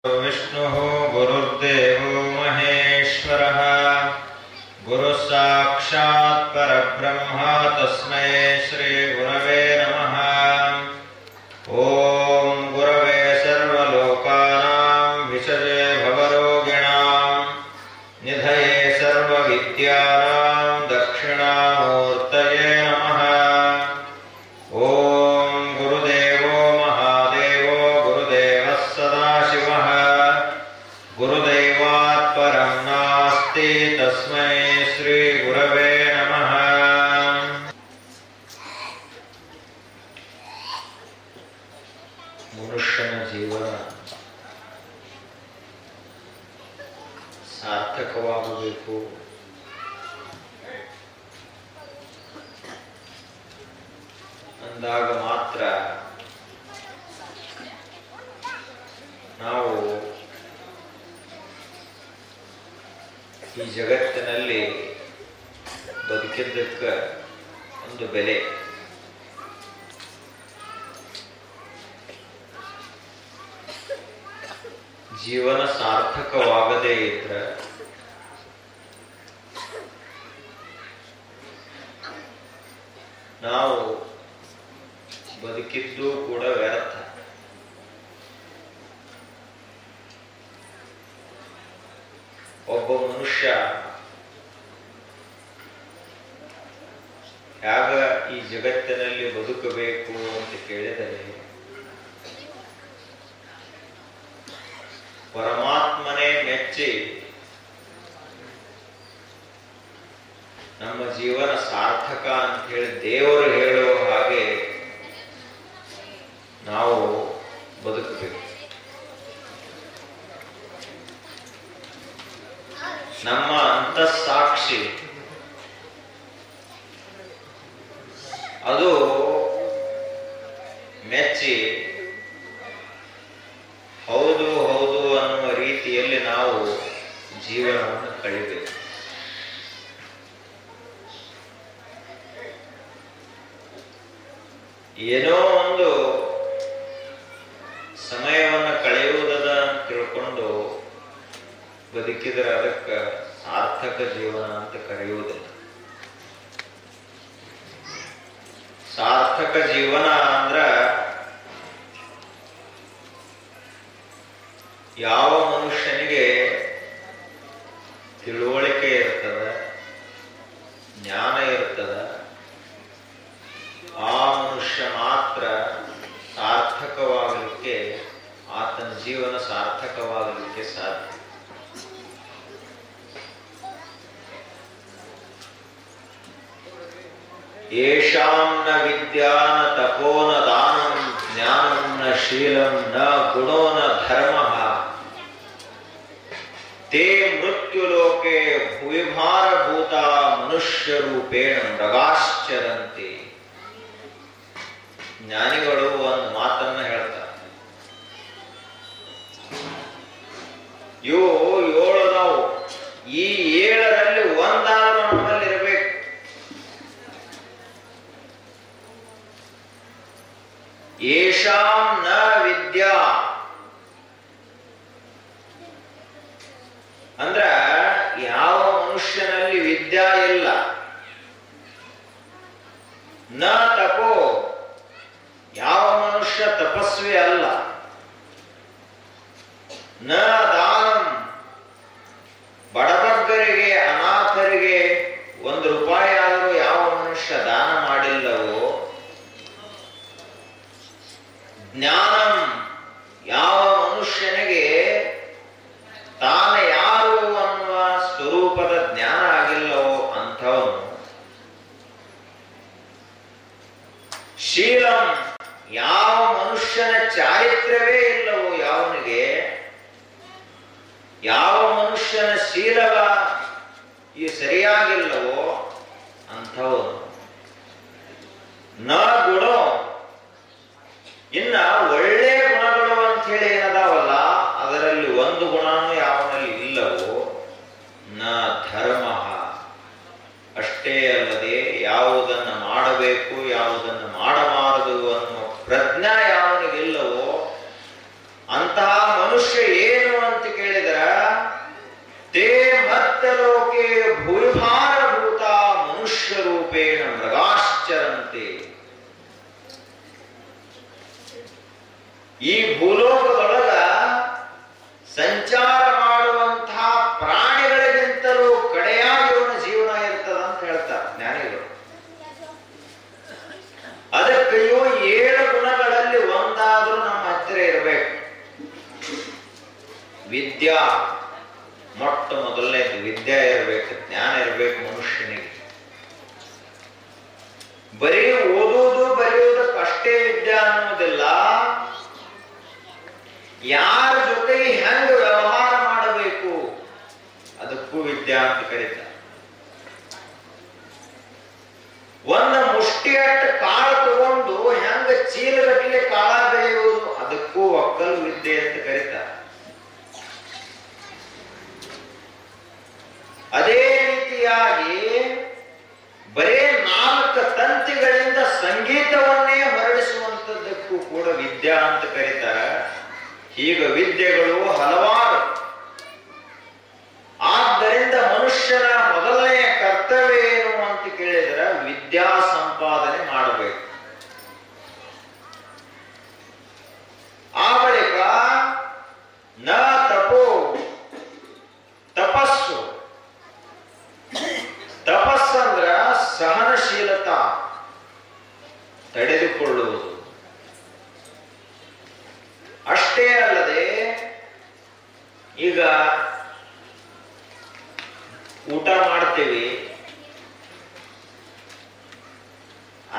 विष्णुः गुरुर्देवो महेश्वरः गुरुसाक्षात् परब्रह्म तस्मै श्री गुरवे नमः। ओम गुरवे सर्वलोकानां विषजे भवरोगिणां निधये सर्वविद्यानां दक्षिणामूर्तये नमः। ओम गुरुदेवो महादेवो गुरुदेवः सदाशिवः गुरुदैवात् परं नास्ति तस्मै श्री गुरवे नमः। ಮನುಷ್ಯನ ಜೀವನ ಸಾರ್ಥಕವಾಗಬೇಕು, ಅಂದಾಗ ಮಾತ್ರ ನಾವು ಈ ಜಗತ್ತಿನಲ್ಲಿ ಬದುಕಿದ್ದಕ್ಕೆ ಒಂದು ಬೆಲೆ. ಜೀವನ ಸಾರ್ಥಕವಾಗದೇ ಇದ್ರೆ ನಾವು ಬದುಕಿದ್ದು ಕೂಡ ವ್ಯರ್ಥ. ಒಬ್ಬ ಮನುಷ್ಯ ಯಾಗ ಈ ಜಗತ್ತಿನಲ್ಲಿ ಬದುಕಬೇಕು ಅಂತ ಕೇಳಿದರೆ ಪರಮಾತ್ಮನೇ ಮೆಚ್ಚಿ ನಮ್ಮ ಜೀವನ ಸಾರ್ಥಕ ಅಂತ ಹೇಳಿ ದೇವರು ಹೇಳುವ ಹಾಗೆ ನಾವು ಬದುಕಬೇಕು. ನಮ್ಮ ಅಂತಸ್ಸಾಕ್ಷಿ ಅದು ಮೆಚ್ಚಿ ಹೌದು ಹೌದು ಅನ್ನುವ ರೀತಿಯಲ್ಲಿ ನಾವು ಜೀವನವನ್ನು ಕಳಿಬೇಕು. ಏನೋ ಒಂದು ಸಮಯವನ್ನು ಕಳೆಯುವುದದ ಅಂತ ತಿಳ್ಕೊಂಡು ಬದುಕಿದರೆ ಅದಕ್ಕೆ ಸಾರ್ಥಕ ಜೀವನ ಅಂತ ಕರೆಯುವುದಿಲ್ಲ. ಸಾರ್ಥಕ ಜೀವನ ಅಂದ್ರ ಯಾವ ಮನುಷ್ಯನಿಗೆ ತಿಳುವಳಿಕೆ ಇರ್ತದ, ಜ್ಞಾನ ಇರ್ತದ, ಆ ಮನುಷ್ಯ ಮಾತ್ರ ಸಾರ್ಥಕವಾಗಲಿಕ್ಕೆ, ಆತನ ಜೀವನ ಸಾರ್ಥಕವಾಗಲಿಕ್ಕೆ ಸಾಧ್ಯ. ಯೇಷಾಂ ನ ವಿದ್ಯಾ ನ ತಪೋ ನ ದಾನಂ ಜ್ಞಾನಂ ನ ಶೀಲಂ ನ ಗುಣೋ ನ ಧರ್ಮಃ ತೇ ಮೃತ್ಯುಲೋಕೆ ಭೂವಿಭಾರಭೂತ ಮನುಷ್ಯ ರೂಪೇಣ ಮೃಗಾಶ್ಚರಂತೆ. ಜ್ಞಾನಿಗಳು ಒಂದು ಮಾತನ್ನ ಹೇಳ್ತಾರೆ, ಇವು ಏಳದವು, ಈ ಏಳರಲ್ಲಿ ಒಂದಾದ್ರೂ ನಮ್ಮಲ್ಲಿ ಇರಬೇಕು. ಯೇಷಾಂ ನ ವಿದ್ಯಾ ಅಂದ್ರ ಯಾವ ಮನುಷ್ಯನಲ್ಲಿ ವಿದ್ಯಾ ಇಲ್ಲ, ನ ತಪೋ ಯಾವ ಮನುಷ್ಯ ತಪಸ್ವಿ ಅಲ್ಲ, ನ ದಾನಂ ಬಡಬಗ್ಗರಿಗೆ ಅನಾಥರಿಗೆ ಒಂದು ರೂಪಾಯಿ ಆದರೂ ಯಾವ ಮನುಷ್ಯ ದಾನ ಮಾಡಿಲ್ಲವೋ, ಜ್ಞಾನಂ ಯಾವ ಮನುಷ್ಯನಿಗೆ ತಾನ ಯಾರು ಅನ್ನುವ ಸ್ವರೂಪದ ಜ್ಞಾನ ಆಗಿಲ್ಲವೋ ಅಂಥವನು, ಶೀಲಂ ಯಾವ ಮನುಷ್ಯನ ಚಾರಿತ್ರ್ಯವೇ ಇಲ್ಲವೋ ಯಾವನಿಗೆ, ಯಾವ ಮನುಷ್ಯನ ಶೀಲವ ಈ ಸರಿಯಾಗಿಲ್ಲವೋ ಅಂಥವನು, ನ ಗುಣೋ ಇನ್ನ ಒಳ್ಳೆ ಗುಣಗಳು ಅಂತ ಹೇಳಿ ಏನದಾವಲ್ಲ ಅದರಲ್ಲಿ ಒಂದು ಗುಣನೂ ಯಾವನಲ್ಲಿ ಇಲ್ಲವೋ, ನ ಧರ್ಮ ಅಷ್ಟೇ ಅಲ್ಲದೆ ಯಾವುದನ್ನು ಮಾಡಬೇಕು ಯಾವುದನ್ನು ಮಾಡಬಾರದು ಅನ್ನುವ ಪ್ರಜ್ಞಾ ಯಾವನಿಗಿಲ್ಲವೋ ಅಂತಹ ಮನುಷ್ಯ ಮರ್ತ್ಯಲೋಕೆ ಭೂಭಾರಭೂತ ಮನುಷ್ಯ ರೂಪೇಣ ಮೃಗಾಶ್ಚರಂತೆ. ಈ ಭೂಲೋಕದೊಳಗ ಸಂಚಾರ ಮಾಡುವಂತಹ ಪ್ರಾಣಿಗಳಿಗಿಂತಲೂ ಕಡೆಯಾಗಿ ಅವನ ಜೀವನ ಇರ್ತದ ಅಂತ ಹೇಳ್ತಾರೆ ಜ್ಞಾನಿಗಳು. ಅದಕ್ಕೆಯೋ 7 ಗುಣಗಳಲ್ಲಿ ಒಂದಾದ್ರೂ ನಮ್ಮ ಹತ್ತಿರ ಇರಬೇಕು. ವಿದ್ಯಾ ಮೊಟ್ಟ ಮೊದಲನೇದು ವಿದ್ಯೆ ಇರಬೇಕು, ಜ್ಞಾನ ಇರಬೇಕು ಮನುಷ್ಯನಿಗೆ. ಬರೀ ಓದುವುದು ಬರೆಯುವುದಕ್ಕಷ್ಟೇ ವಿದ್ಯೆ ಅನ್ನೋದಿಲ್ಲ, ಯಾರ ಜೊತೆಗೆ ಹೆಂಗ ವ್ಯವಹಾರ ಮಾಡಬೇಕು ಅದಕ್ಕೂ ವಿದ್ಯಾ ಅಂತ ಕರೀತಾರೆ. ಒಂದು ಮುಷ್ಟಿಯಟ್ಟು ಕಾಳು ತಗೊಂಡು ಹೆಂಗ ಚೀಲಗಟ್ಟಲೆ ಕಾಳ ಬೆಳೆಯುವುದು ಅದಕ್ಕೂ ಒಕ್ಕಲು ವಿದ್ಯೆ ಅಂತ ಕರೀತಾರೆ. ಅದೇ ರೀತಿಯಾಗಿ ಬರೇ 4 ತಂತಿಗಳಿಂದ ಸಂಗೀತವನ್ನೇ ಹೊರಡಿಸುವಂತದ್ದಕ್ಕೂ ಕೂಡ ವಿದ್ಯಾ ಅಂತ ಕರೀತಾರೆ. ಈಗ ವಿದ್ಯೆಗಳು ಹಲವಾರು. ಆದ್ದರಿಂದ ಮನುಷ್ಯನ ಮೊದಲನೆಯ ಕರ್ತವ್ಯ ಏನು ಅಂತ ಕೇಳಿದರೆ ವಿದ್ಯಾ ಸಂಪಾದನೆ ಮಾಡಬೇಕು. ಆ ಬಳಿಕ ನ ತಪೋ ತಪಸ್ಸು. ತಪಸ್ಸಂದ್ರ ಸಹನಶೀಲತಾ, ತಡೆದುಕೊಳ್ಳುವುದು. ಅಷ್ಟೇ ಅಲ್ಲದೆ ಈಗ ಊಟ ಮಾಡ್ತೇವೆ,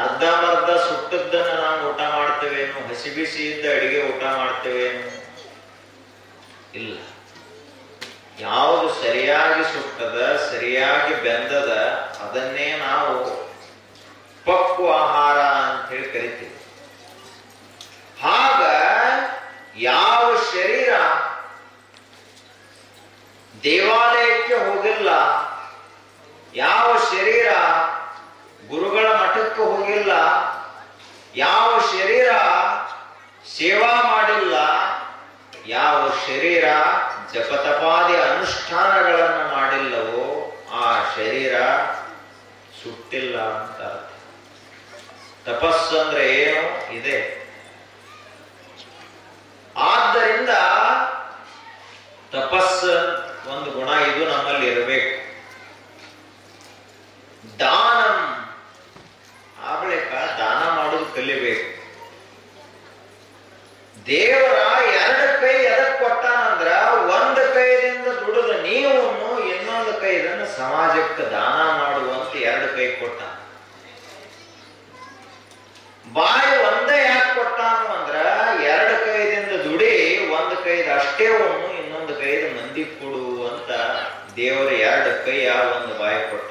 ಅರ್ಧಂಬರ್ಧ ಸುಟ್ಟದ್ದನ್ನು ನಾವು ಊಟ ಮಾಡ್ತೇವೇನು, ಹಸಿ ಬಿಸಿ ಇದ್ದ ಅಡಿಗೆ ಊಟ ಮಾಡ್ತೇವೇನು? ಇಲ್ಲ. ಯಾವುದು ಸರಿಯಾಗಿ ಸುಟ್ಟದ, ಸರಿಯಾಗಿ ಬೆಂದದ ಅದನ್ನೇ ನಾವು ಪಕ್ವ ಆಹಾರ ಅಂತ ಹೇಳಿ ಕರಿತೀವಿ. ಆಗ ಯಾವ ಶರೀರ ದೇವಾಲಯಕ್ಕೆ ಹೋಗಿಲ್ಲ, ಯಾವ ಶರೀರ ಗುರುಗಳ ಮಠಕ್ಕೆ ಹೋಗಿಲ್ಲ, ಯಾವ ಶರೀರ ಸೇವಾ ಮಾಡಿಲ್ಲ, ಯಾವ ಶರೀರ ಜಪತಪಾದಿ ಅನುಷ್ಠಾನಗಳನ್ನು ಮಾಡಿಲ್ಲವೋ ಆ ಶರೀರ ಸುಟ್ಟಿಲ್ಲ ಅಂತ ಅರ್ಥ. ತಪಸ್ಸು ಅಂದ್ರೆ ಏನು ಇದೆ. ಆದ್ದರಿಂದ ತಪಸ್ಸು ಒಂದು ಗುಣ ಇದು ನಮ್ಮಲ್ಲಿ ಇರಬೇಕು. ದಾನಂ, ಆ ಬಳಿಕ ದಾನ ಮಾಡೋದು ಕಲಿಬೇಕು. ದೇವರ 2 ಕೈ ಎದಕ್ ಕೊಟ್ಟಾನಂದ್ರ, ಒಂದು ಕೈದಿಂದ ದುಡಿದ ನೀವು ಇನ್ನೊಂದು ಕೈದನ್ನು ಸಮಾಜಕ್ಕೆ ದಾನ ಮಾಡುವಂತ 2 ಕೈ ಕೊಟ್ಟ. ಬಾಯಿ ಒಂದೇ ಯಾಕೆ ಕೊಟ್ಟಾನು ಅಂದ್ರ 2 ಕೈದಿಂದ ದುಡಿ, ಒಂದು ಕೈದ ಅಷ್ಟೇ ಇನ್ನೊಂದು ಕೈದ ಮಂದಿ ಕೊಡು ಅಂತ ದೇವರು 2 ಕೈಯ ಒಂದು ಬಾಯಿ ಕೊಟ್ಟ.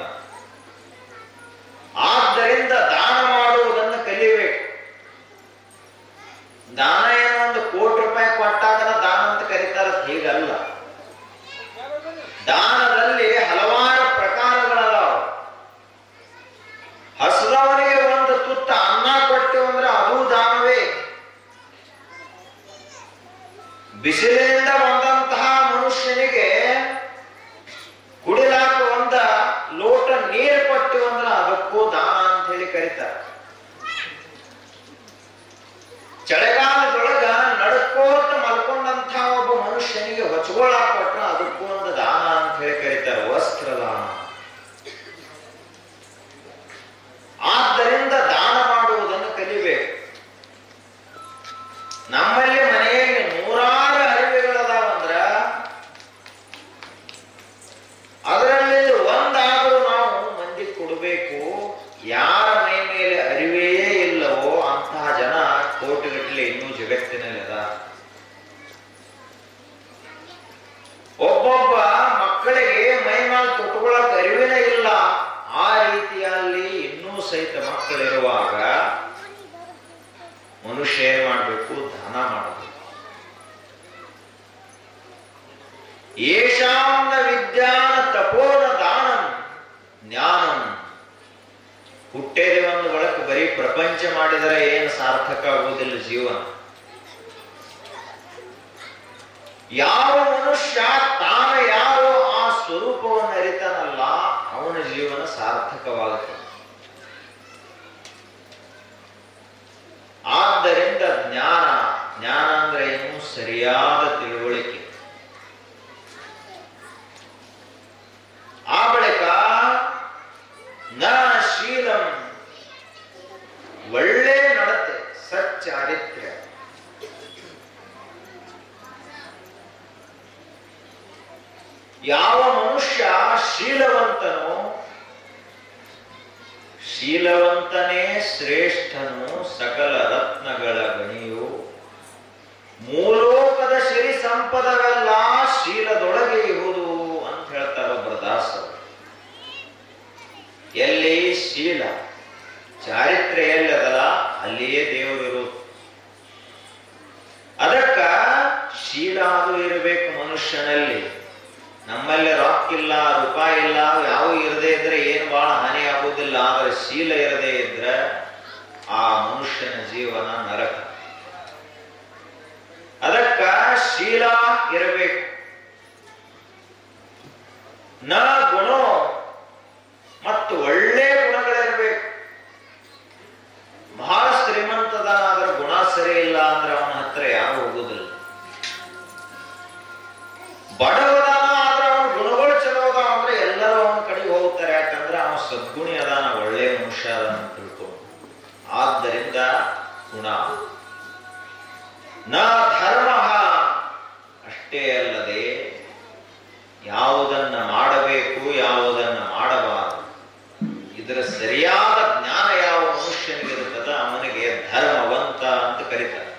ಆದ್ದರಿಂದ ದಾನ ಮಾಡುವುದನ್ನು ಕಲಿಬೇಕು. ದಾನ ಏನೋ 1 ಕೋಟಿ ರೂಪಾಯಿ ಕೊಟ್ಟಾಗ ದಾನ ಅಂತ ಕರೀತಾರೆ, ಹೀಗಲ್ಲ. ದಾನದಲ್ಲಿ ಹಲವಾರು ಪ್ರಕಾರಗಳದಾವ. ಹಸಿದವನಿಗೆ 1 ತುತ್ತ ಅನ್ನ ಕೊಟ್ಟೆವು ಅಂದ್ರೆ ಅದು ದಾನವೇ. ಬಿಸಿಲಿನಿಂದ ಬಂದಂತಹ ಮನುಷ್ಯನಿಗೆ ಕುಡಿಲಾಕ 1 ಲೋಟ ನೀರು ಕೊಟ್ಟೆವು ಅಂದ್ರೆ ಅದಕ್ಕೂ ದಾನ ಅಂತ ಹೇಳಿ ಕರೀತಾರೆ. ಚಳಿಗಾಲದೊಳಗ ನಡ್ಕೋತ ಮಲ್ಕೊಂಡಂತ ಒಬ್ಬ ಮನುಷ್ಯನಿಗೆ ಹೊಚ್ಕೊಳ್ಳಾಕ ಕೊಟ್ಟ ಅದಕ್ಕೂ ಒಂದು ದಾನ ಅಂತ ಹೇಳಿ ಕರೀತಾರೆ, ವಸ್ತ್ರದಾನ. ಆದ್ದರಿಂದ ದಾನ ಮಾಡುವುದನ್ನು ಕಲಿಬೇಕು. ನಮ್ಮಲ್ಲಿ ಮನೆಯಲ್ಲಿ 100 ಅರಿವೆಗಳದಾವಂದ್ರ ಅದರಲ್ಲಿ ಒಂದಾದರೂ ನಾವು ಮಂದಿ ಕೊಡಬೇಕು. ಯಾರ ಮೈ ಮೇಲೆ ಅರಿವೆಯೇ ಇಲ್ಲವೋ ಅಂತಹ ಜನ ಕೋಟಿಗಟ್ಟಲೆ ಇನ್ನೂ ಜಗತ್ತಿನಲ್ಲಿ ಅದ. ಒಬ್ಬೊಬ್ಬ ಮಕ್ಕಳಿಗೆ ಮೈಮಾಲ್ ತೊಟ್ಟುಕೊಳ್ಳಕ್ಕೆ ಅರಿವಿನೇ ಇಲ್ಲ. ಆ ರೀತಿಯಲ್ಲಿ ಇನ್ನೂ ಸಹಿತ ಮಕ್ಕಳಿರುವಾಗ ಮನುಷ್ಯ ಏನ್ ಮಾಡಬೇಕು? ದಾನ ಮಾಡಬೇಕು. ಯೇಷಾಂನ ವಿದ್ಯಾನ ತಪೋನ ದಾನಂ ಜ್ಞಾನಂ. ಹುಟ್ಟೇದೆ ಒಂದು ಒಳಕ್ಕೆ ಬರೀ ಪ್ರಪಂಚ ಮಾಡಿದರೆ ಏನು ಸಾರ್ಥಕ ಆಗುವುದಿಲ್ಲ ಜೀವನ. ಯಾವ ಮನುಷ್ಯ ತಾನು ಯಾರೋ ಆ ಸ್ವರೂಪವನ್ನು ಅರಿತ ಅವನ ಜೀವನ ಸಾರ್ಥಕವಾಗುತ್ತದೆ. ಆದ್ದರಿಂದ ಜ್ಞಾನ ಅಂದ್ರೆ ಏನು? ಸರಿಯಾದ ತಿಳುವಳಿಕೆ. ಆ ಬಳಿಕ ನ ಶೀಲಂ, ಒಳ್ಳೆ ನಡತೆ, ಸಚ್ಚಾರಿತ್ರ್ಯ. ಯಾವ ಮನುಷ್ಯ ಶೀಲವಂತನೋ, ಶೀಲವಂತನೇ ಶ್ರೇಷ್ಠನು, ಸಕಲ ರತ್ನಗಳ ಗಣಿಯು, ಮೂಲೋಕದ ಸಿರಿ ಸಂಪದವೆಲ್ಲ ಶೀಲದೊಳಗೆ ಇರುವುದು ಅಂತ ಹೇಳ್ತಾರೆ ಒಬ್ಬರ ದಾಸರು. ಎಲ್ಲಿ ಶೀಲ ಚಾರಿತ್ರ್ಯ ಎಲ್ಲದಲ್ಲ ಅಲ್ಲಿಯೇ ದೇವರಿರುವುದು. ಅದಕ್ಕ ಶೀಲ ಅದು ಇರಬೇಕು ಮನುಷ್ಯನಲ್ಲಿ. ನಮ್ಮಲ್ಲಿ ರೊಕ್ಕ ಇಲ್ಲ, ರೂಪಾಯಿ ಇಲ್ಲ, ಯಾವ ಇರದೇ ಇದ್ರೆ ಏನು ಬಹಳ ಹಾನಿ ಆಗುವುದಿಲ್ಲ. ಆದರೆ ಶೀಲ ಇರದೇ ಇದ್ರೆ ಆ ಮನುಷ್ಯನ ಜೀವನ ನರಕ. ಅದಕ್ಕ ಶೀಲ ಇರಬೇಕು. ನ ಗುಣ, ಮತ್ತು ಒಳ್ಳೆ ಗುಣಗಳಿರಬೇಕು. ಬಹಳ ಶ್ರೀಮಂತದನಾದ್ರೆ ಗುಣ ಸರಿ ಇಲ್ಲ ಅಂದ್ರೆ ಅವನ ಹತ್ರ ಯಾರು ಹೋಗುದಿಲ್ಲ. ಬಡವದಾನ ಆದ್ರೆ ಅವನ ಗುಣಗಳು ಚಲೋ ಅದಾವ ಅಂದ್ರೆ ಎಲ್ಲರೂ ಅವನ ಕಡೆಗೆ ಹೋಗ್ತಾರೆ. ಯಾಕಂದ್ರೆ ಅವನ ಸದ್ಗುಣಿ ಅದಾನ, ಒಳ್ಳೆ ಮನುಷ್ಯ ಅದಾನ ತಿಳ್ಕೊಂಡು. ಆದ್ದರಿಂದ ಗುಣ. ನ ಧರ್ಮ, ಅಷ್ಟೇ ಅಲ್ಲದೆ ಯಾವುದನ್ನ ಮಾಡಬೇಕು ಯಾವುದನ್ನ ಮಾಡಬಾರದು ಇದರ ಸರಿಯಾದ ಜ್ಞಾನ ಯಾವ ಮನುಷ್ಯನಿಗಿರುತ್ತದ ಅವನಿಗೆ ಧರ್ಮವಂತ ಅಂತ ಕರೀತಾರೆ.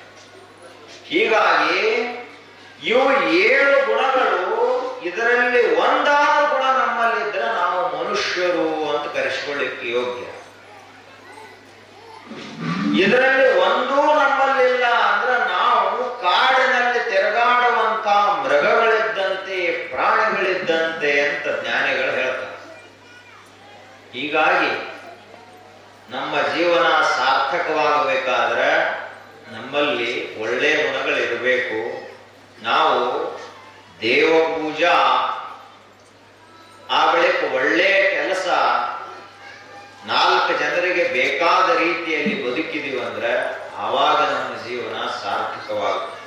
ಹೀಗಾಗಿ ಇವು 7 ಗುಣಗಳು, ಇದರಲ್ಲಿ ಒಂದಾದ ಗುಣ ನಮ್ಮಲ್ಲಿದ್ರೆ ನಾವು ಮನುಷ್ಯರು ಅಂತ ಕರೆಸಿಕೊಳ್ಳಿಕ್ಕೆ ಯೋಗ್ಯ. ಇದರಲ್ಲಿ ಒಂದೂ ನಮ್ಮಲ್ಲಿಲ್ಲ ಅಂದ್ರೆ ನಾವು ಕಾಡಿನಲ್ಲಿ ತಿರುಗಾಡುವಂತ ಮೃಗಗಳಿದ್ದಂತೆ, ಪ್ರಾಣಿಗಳಿದ್ದಂತೆ ಅಂತ ಜ್ಞಾನಿಗಳು ಹೇಳ್ತಾರೆ. ಹೀಗಾಗಿ ನಮ್ಮ ಜೀವನ ಸಾರ್ಥಕವಾಗಬೇಕಾದ್ರೆ ನಮ್ಮಲ್ಲಿ ಒಳ್ಳೆಯ ಗುಣಗಳಿರಬೇಕು. ನಾವು ದೇವ ಪೂಜಾ, ಆ ಬಳಿಕ ಒಳ್ಳೆಯ ಕೆಲಸ, 4 ಜನರಿಗೆ ಬೇಕಾದ ರೀತಿಯಲ್ಲಿ ಬದುಕಿದೀವಿ ಅಂದ್ರೆ ಆವಾಗ ನಮ್ಮ ಜೀವನ ಸಾರ್ಥಕವಾಗುತ್ತೆ.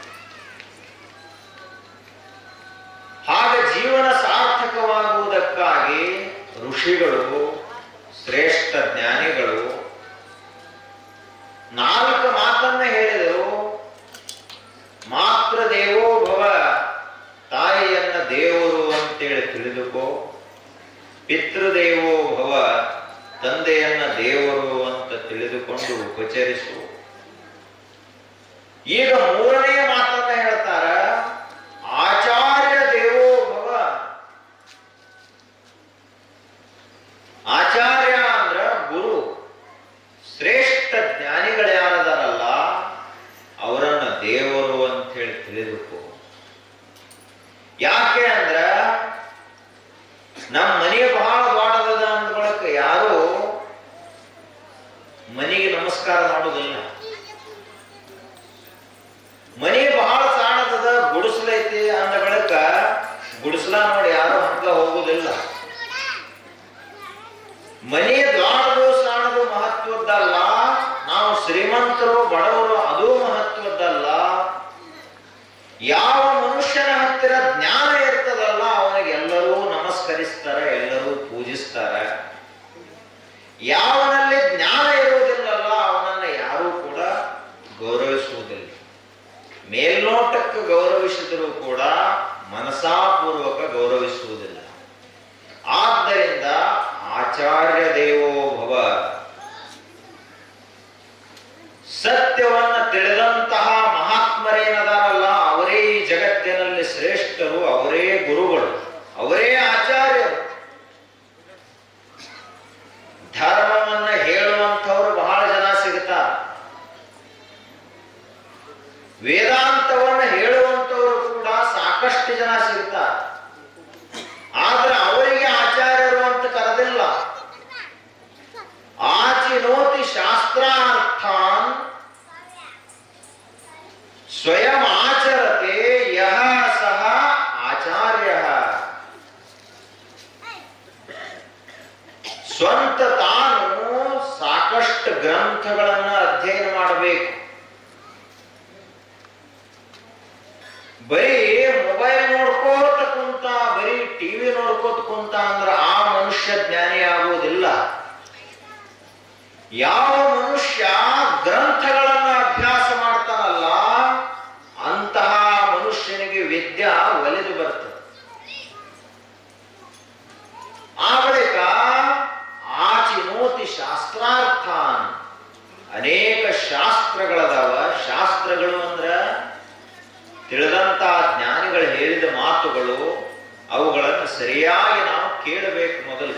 ಹಾಗೆ ಜೀವನ ಸಾರ್ಥಕವಾಗುವುದಕ್ಕಾಗಿ ಋಷಿಗಳು, ಶ್ರೇಷ್ಠ ಜ್ಞಾನಿಗಳು 4 ಮಾತನ್ನ ಹೇಳಿದರು. ಮಾತೃ ದೇವೋ ಭವ, ತಾಯಿಯನ್ನ ದೇವರು ಅಂತೇಳಿ ತಿಳಿದುಕೋ. ಪಿತೃದೇವೋ ಭವ, ತಂದೆಯನ್ನ ದೇವರು ಅಂತ ತಿಳಿದುಕೊಂಡು ಉಪಚರಿಸು. ಈಗ 3ನೇ ಮಾತನ್ನ ಹೇಳ್ತಾರ, ಆಚಾರ್ಯ ದೇವೋ ಭವ. ಆಚಾರ್ಯ ಅಂದ್ರ ಗುರು. ಶ್ರೇಷ್ಠ ಜ್ಞಾನಿಗಳು ಯಾರದಾರಲ್ಲ ಅವರನ್ನ ದೇವರು ಅಂತ ಹೇಳಿ ತಿಳಿದುಕೋ. ಯಾಕೆ ಅಂದ್ರ ನಮ್ಮ ಮನೆ ಬಹಳ ದೊಡ್ಡದ ಅಂದ್ಕೊಳಕ್ ಯಾರು ಮನೆಗೆ ನಮಸ್ಕಾರ ಮಾಡುವುದಿಲ್ಲ. ಮನೆ ಬಹಳ ಸಾಣದ ಗುಡಿಸಲೈತಿ ಅಂದ ಬಳಿಕ ಗುಡಿಸಲ ನೋಡಿ ಯಾರು ಹಂಗ ಹೋಗುದಿಲ್ಲ. ಮನೆ ದೊಡ್ಡದು ಸಾಣದು ಮಹತ್ವದ್ದಲ್ಲ, ನಾವು ಶ್ರೀಮಂತರು ಬಡವರು ಅದು ಮಹತ್ವದ್ದಲ್ಲ. ಯಾವ ಮನುಷ್ಯನ ಹತ್ತಿರ ಜ್ಞಾನ ಇರ್ತದಲ್ಲ ಅವನಿಗೆ ಎಲ್ಲರೂ ನಮಸ್ಕರಿಸ್ತಾರೆ, ಎಲ್ಲರೂ ಪೂಜಿಸ್ತಾರೆ. ಯಾವನಲ್ಲಿ ಜ್ಞಾನ ಇರುವುದಿಲ್ಲಲ್ಲ ಅವನನ್ನ ಯಾರೂ ಕೂಡ ಗೌರವಿಸುವುದಿಲ್ಲ. ಮೇಲ್ನೋಟಕ್ಕೆ ಗೌರವಿಸಿದರೂ ಕೂಡ ಮನಸಾಪೂರ್ವಕ ಗೌರವಿಸುವುದಿಲ್ಲ. ಆದ್ದರಿಂದ ಆಚಾರ್ಯ ದೇವೋ ಭವ, ಸತ್ಯವನ್ನ ತಿಳಿದಂತಹ ಮಹಾತ್ಮರೇನದಾರಲ್ಲ ಅವರೇ ಈ ಜಗತ್ತಿನಲ್ಲಿ ಶ್ರೇಷ್ಠರು, ಅವರೇ ಗುರುಗಳು, ಅವರೇ ಆಚಾರ್ಯರು. ಧರ್ಮವನ್ನ ಹೇಳುವಂಥವ್ರು ಬಹಳ ಜನ ಸಿಗ್ತಾರೆ. ವೇದಾಂತವನ್ನ ಹೇಳುವಂಥವ್ರು ಕೂಡ ಸಾಕಷ್ಟು ಜನ ಸಿಗ್ತಾರೆ. ಆದ್ರೆ ಅವರಿಗೆ ಆಚಾರ್ಯರು ಅಂತ ಕರೆದಿಲ್ಲ. ಆಚಿನೋತಿ ಶಾಸ್ತ್ರಾರ್ಥಾನ್ ಸ್ವಯಂ ಆಚರತೆ ಯಹ ಸಹ ಆಚಾರ್ಯ. ಸ್ವಂತ ತಾನು ಸಾಕಷ್ಟು ಗ್ರಂಥಗಳನ್ನ ಅಧ್ಯಯನ ಮಾಡಬೇಕು. ಬರೀ ಮೊಬೈಲ್ ನೋಡ್ಕೋತ ಕುಂತ, ಬರೀ ಟಿವಿ ನೋಡ್ಕೋತ ಕುಂತ ಅಂದ್ರೆ ಆ ಮನುಷ್ಯ ಜ್ಞಾನಿ ಆಗುವುದಿಲ್ಲ. ಯಾವ ಮನುಷ್ಯ ಗ್ರಂಥಗಳನ್ನ ಅಭ್ಯಾಸ ಮಾಡ್ತಾನಲ್ಲ ಅಂತಹ ಮನುಷ್ಯನಿಗೆ ವಿದ್ಯಾ ಒಲಿದು ಬರ್ತದೆ. ಆ ಬಳಿಕ ಆಚಿನೋತಿ ಶಾಸ್ತ್ರಾರ್ಥಾನ್, ಅನೇಕ ಶಾಸ್ತ್ರಗಳದಾವ. ಶಾಸ್ತ್ರಗಳು ಅಂದ್ರ ತಿಳಿದಂತ ಜ್ಞಾನಿಗಳು ಹೇಳಿದ ಮಾತುಗಳು, ಅವುಗಳನ್ನು ಸರಿಯಾಗಿ ನಾವು ಕೇಳಬೇಕು ಮೊದಲು.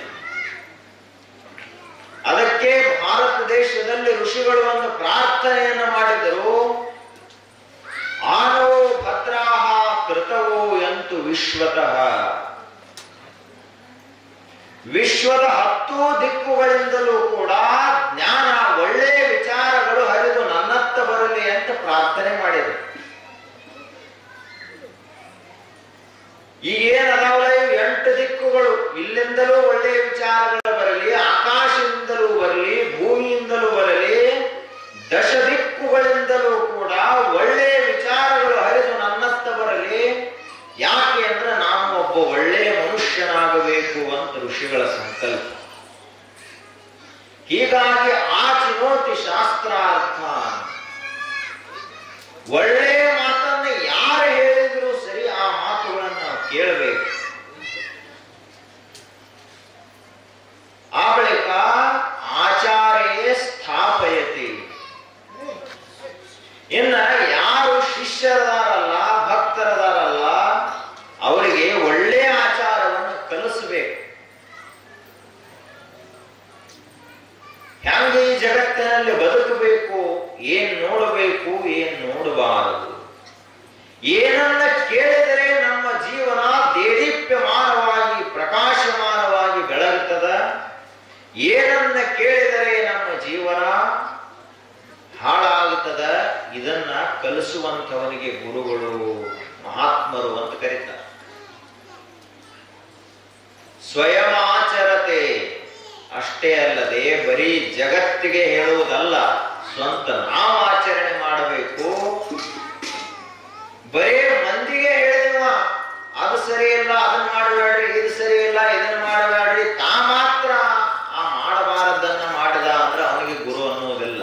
ಅದಕ್ಕೆ ಭಾರತ ದೇಶದಲ್ಲಿ ಋಷಿಗಳು ಒಂದು ಪ್ರಾರ್ಥನೆಯನ್ನು ಮಾಡಿದರು. ಆನೋ ಭದ್ರಾಹ ಕೃತವೋ ಎಂತು ವಿಶ್ವತಃ. ವಿಶ್ವದ 10 ದಿಕ್ಕುಗಳಿಂದಲೂ ಕೂಡ ಜ್ಞಾನ, ಒಳ್ಳೆಯ ವಿಚಾರಗಳು ಹರಿದು ನನ್ನತ್ತ ಬರಲಿ ಅಂತ ಪ್ರಾರ್ಥನೆ ಮಾಡಿದರು. ಈಗೇನದಾವಲ್ಲ, 8 ದಿಕ್ಕುಗಳು, ಇಲ್ಲಿಂದಲೂ ಒಳ್ಳೆಯ ವಿಚಾರಗಳು ಬರಲಿ, ಆಕಾಶದಿಂದಲೂ ಬರಲಿ, ಭೂಮಿಯಿಂದಲೂ ಬರಲಿ, 10 ದಿಕ್ಕುಗಳಿಂದಲೂ ಕೂಡ ಒಳ್ಳೆಯ ವಿಚಾರಗಳು ಹರಿದು ನನ್ನತ್ತ ಬರಲಿ. ಯಾಕೆ ಅಂದ್ರೆ ನಾನು ಒಬ್ಬ ಒಳ್ಳೆಯ ಮನುಷ್ಯನಾಗಬೇಕು ಅಂತ ಋಷಿಗಳ ಸಂಕಲ್ಪ. ಹೀಗಾಗಿ ಆಚಿನೋತಿ ಶಾಸ್ತ್ರಾರ್ಥ, ಒಳ್ಳೆಯ ಮಾತನ್ನ ಯಾರು ಹೇಳಿದ್ರು ಸರಿ ಆ ಮಾತುಗಳನ್ನು ನಾವು ಕೇಳಬೇಕು. ಆ ಬಳಿಕ ಆಚಾರ್ಯೇ ಸ್ಥಾಪಯತಿ. ಇನ್ನ ಯಾರು ಶಿಷ್ಯರದಾರಲ್ಲ, ಭಕ್ತರದಾರಲ್ಲ, ಅವರಿಗೆ ಒಳ್ಳೆಯ ಆಚಾರವನ್ನು ಕಲಿಸಬೇಕು. ಹೆಂಗೆ ಈ ಜಗತ್ತಿನಲ್ಲಿ ಬದುಕಬೇಕು, ಏನ್ ನೋಡಬೇಕು, ಏನ್ ನೋಡಬಾರದು, ಏನನ್ನ ಕೇಳಿದರೆ ನಮ್ಮ ಜೀವನ ದೇದೀಪ್ಯಮಾನವಾಗಿ ಪ್ರಕಾಶಮಾನವಾಗಿ ಬೆಳಗುತ್ತದ, ಏನನ್ನ ಕೇಳಿದರೆ ನಮ್ಮ ಜೀವನ ಹಾಳಾಗುತ್ತದ, ಇದನ್ನ ಕಲಿಸುವಂಥವನಿಗೆ ಗುರುಗಳು, ಮಹಾತ್ಮರು ಅಂತ ಕರೀತಾರೆ. ಸ್ವಯಂ ಆಚರತೆ ಅಷ್ಟೇ ಅಲ್ಲದೆ ಬರೀ ಜಗತ್ತಿಗೆ ಹೇಳುವುದಲ್ಲ, ಸ್ವಂತ ನಾವು ಆಚರಣೆ ಮಾಡಬೇಕು. ಬರೀ ಮಂದಿಗೆ ಹೇಳಿದವ ಅದು ಸರಿ ಇಲ್ಲ, ಅದನ್ನ ಮಾಡಬೇಡ್ರಿ, ಇದು ಸರಿ ಇಲ್ಲ, ಇದನ್ನ ಮಾಡಬೇಡ್ರಿ, ತಾ ಮಾತ್ರ ಆ ಮಾಡಬಾರದನ್ನ ಮಾಡಿದ ಅಂದ್ರೆ ಅವನಿಗೆ ಗುರು ಅನ್ನುವುದಿಲ್ಲ.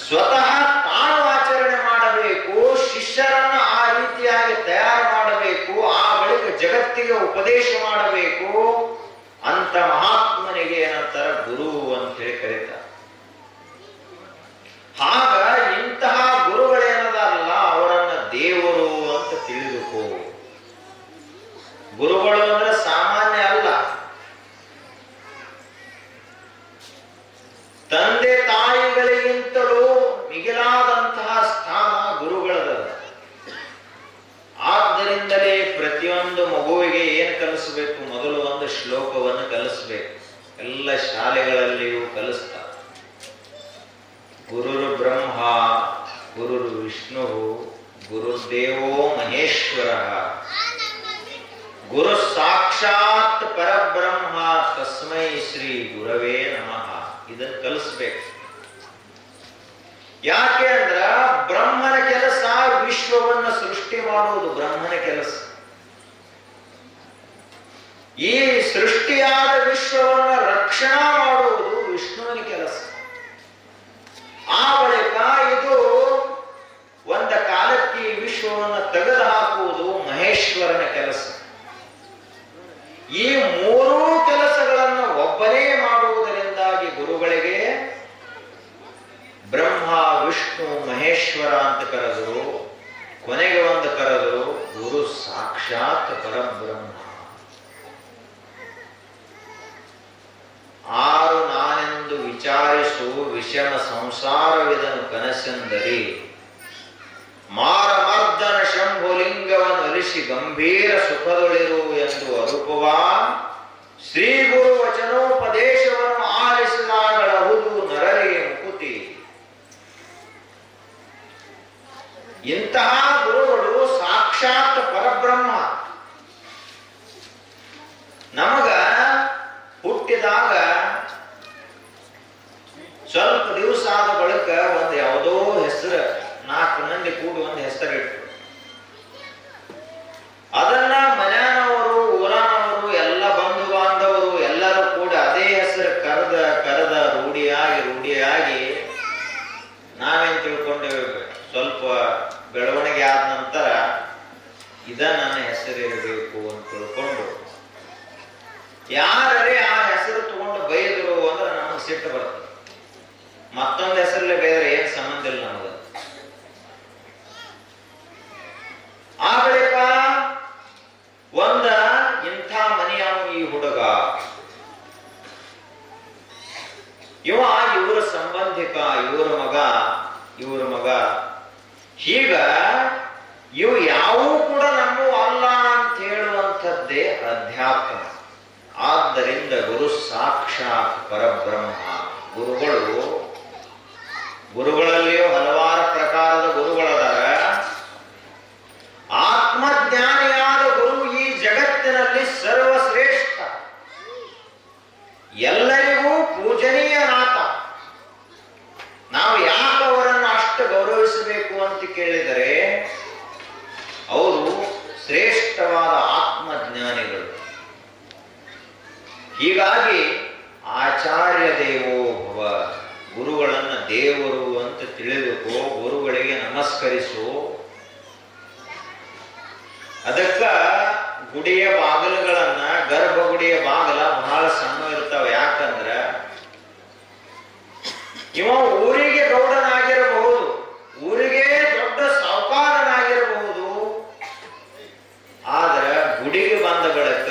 ಸ್ವತಃ ತಾನು ಆಚರಣೆ ಮಾಡಬೇಕು, ಶಿಷ್ಯರನ್ನ ಆ ರೀತಿಯಾಗಿ ತಯಾರು ಮಾಡಬೇಕು, ಆ ಬಳಿಕ ಜಗತ್ತಿಗೆ ಉಪದೇಶ ಮಾಡಬೇಕು. ಅಂತ ಮಹಾತ್ಮನಿಗೆ ಏನಂತಾರ, ಗುರು ಅಂತ ಹೇಳಿ ಕರೀತಾರೆ. ಆಗ ಇಂತಹ ಗುರುಗಳೇನದಾರಲ್ಲ ಅವರನ್ನ ದೇವರು ಅಂತ ತಿಳಿದುಕೋ. ಗುರುಗಳು ಅಂದ್ರೆ ಸಾಮಾನ್ಯ ಅಲ್ಲ. ತಂದೆ ತಾಯಿಗಳಿಗಿಂತಲೂ ಮಿಗಿಲಾದಂತಹ ಸ್ಥಾನ ಗುರುಗಳದ. ಆದ್ದರಿಂದಲೇ ಪ್ರತಿಯೊಂದು ಮಗುವಿಗೆ ಏನು ಕಲಿಸಬೇಕು, ಮೊದಲು ಒಂದು ಶ್ಲೋಕವನ್ನು ಕಲಿಸಬೇಕು. ಎಲ್ಲ ಶಾಲೆಗಳಲ್ಲಿಯೂ ಕಲಿಸ್ತಾರೆ. ಗುರುರು ಬ್ರಹ್ಮ ಗುರುರು ವಿಷ್ಣು ಗುರುದೇವೋ ಮಹೇಶ್ವರ ಗುರು ಸಾಕ್ಷಾತ್ ಪರಬ್ರಹ್ಮ ತಸ್ಮೈ ಶ್ರೀ ಗುರವೇ ನಮಃ. ಇದನ್ನು ಕಲಿಸ್ಬೇಕು. ಯಾಕೆ ಅಂದ್ರ ಬ್ರಹ್ಮನ ಕೆಲಸ ವಿಶ್ವವನ್ನ ಸೃಷ್ಟಿ ಮಾಡುವುದು ಬ್ರಹ್ಮನ ಕೆಲಸ. ಈ ಸೃಷ್ಟಿಯಾದ ವಿಶ್ವವನ್ನ ರಕ್ಷಣಾ ಮಾಡುವುದು ವಿಷ್ಣುವಿನ ಕೆಲಸ. ಆ ಬಳಿಕ ಇದು ಒಂದ ಕಾಲಕ್ಕೆ ಈ ವಿಶ್ವವನ್ನು ತೆಗೆದು ಹಾಕುವುದು ಮಹೇಶ್ವರನ ಕೆಲಸ. ಈ ಮೂರೂ ಕೆಲಸಗಳನ್ನು ಒಬ್ಬನೇ ಮಾಡುವುದರಿಂದಾಗಿ ಗುರುಗಳಿಗೆ ಬ್ರಹ್ಮ ವಿಷ್ಣು ಮಹೇಶ್ವರ ಅಂತ ಕರೆದರು. ಕೊನೆಗೆ ಒಂದು ಕರೆದರು ಗುರು ಸಾಕ್ಷಾತ್ ಪರಬ್ರಹ್ಮ. ಆರು ನಾನೆಂದು ವಿಚಾರಿಸು ವಿಷಮ ಸಂಸಾರವಿದನು ಕನಸೆಂದರಿ. ಮಾರಮರ್ದನ ಶಂಭುಲಿಂಗವನ್ನು ಅಲಿಸಿ ಗಂಭೀರ ಸುಖದೊಳಿರು ಎಂದು ಅರುಪುವ ಶ್ರೀ ಗುರು ವಚನೋಪದೇಶವನ್ನು ಆಲಿಸಿದಾಗಲಹುದು ನರರಿಗೆ ಮುಕುತಿ. ಇಂತಹ ಗುರುಗಳು ಸಾಕ್ಷಾತ್ ಪರಬ್ರಹ್ಮ. ನಮಗ ಇದ ನನ್ನ ಹೆಸರಿರಬೇಕು ಅಂತ ತಿಳ್ಕೊಂಡು ಯಾರೇ ಆ ಹೆಸರು ತಗೊಂಡು ಬೈದರು ಅಂದ್ರೆ ನಮಗೆ ಸಿಟ್ಟು ಬರ್ತದೆ. ಮತ್ತೊಂದು ಹೆಸರಲ್ಲೇ ಬೇರೆ ಏನ್ ಸಂಬಂಧ ಇಲ್ಲ ನಮಗ. ಆ ಬಳಿಕ ಇಂಥ ಮನೆಯವನು ಈ ಹುಡುಗ, ಇವರ ಸಂಬಂಧಿಕ, ಇವ್ರ ಮಗ ಹೀಗ ಇವು ಯಾವೂ ಕೂಡ ನಮ್ಮೂ ಅಲ್ಲ ಅಂತ ಹೇಳುವಂಥದ್ದೇ ಅಧ್ಯಾತ್ಮ. ಆದ್ದರಿಂದ ಗುರು ಸಾಕ್ಷಾತ್ ಪರಬ್ರಹ್ಮ. ಗುರುಗಳಲ್ಲಿಯೂ ಹಲವಾರು ಪ್ರಕಾರದ ಗುರುಗಳದಾರ. ಆತ್ಮಜ್ಞಾನಿಯಾದ ಗುರು ಈ ಜಗತ್ತಿನಲ್ಲಿ ಸರ್ವಶ್ರೇಷ್ಠ, ಎಲ್ಲರಿಗೂ ಪೂಜನೀಯನಾಥ. ನಾವು ಯಾಕೆ ಅವರನ್ನು ಅಷ್ಟು ಗೌರವಿಸಬೇಕು ಅಂತ ಕೇಳಿದರೆ ಅವರು ಶ್ರೇಷ್ಠವಾದ ಆತ್ಮಜ್ಞಾನಿಗಳು. ಹೀಗಾಗಿ ಆಚಾರ್ಯ ದೇವೋ ಭವ, ಗುರುಗಳನ್ನ ದೇವರು ಅಂತ ತಿಳಿದುಕೋ, ಗುರುಗಳಿಗೆ ನಮಸ್ಕರಿಸು. ಅದಕ್ಕ ಗುಡಿಯ ಬಾಗಿಲುಗಳನ್ನ, ಗರ್ಭಗುಡಿಯ ಬಾಗಿಲ ಬಹಳ ಸಣ್ಣ ಇರ್ತಾವ. ಯಾಕಂದ್ರ ಇವ ಊರಿಗೆ ಗೌಡನಾಗಿರಬಹುದು, ಊರಿಗೆ ದೊಡ್ಡ ಸಾಹುಕಾರನಾಗಿರಬಹುದು. ಆದ್ರ ಗುಡಿಗೆ ಬಂದ ಬಳಿಕ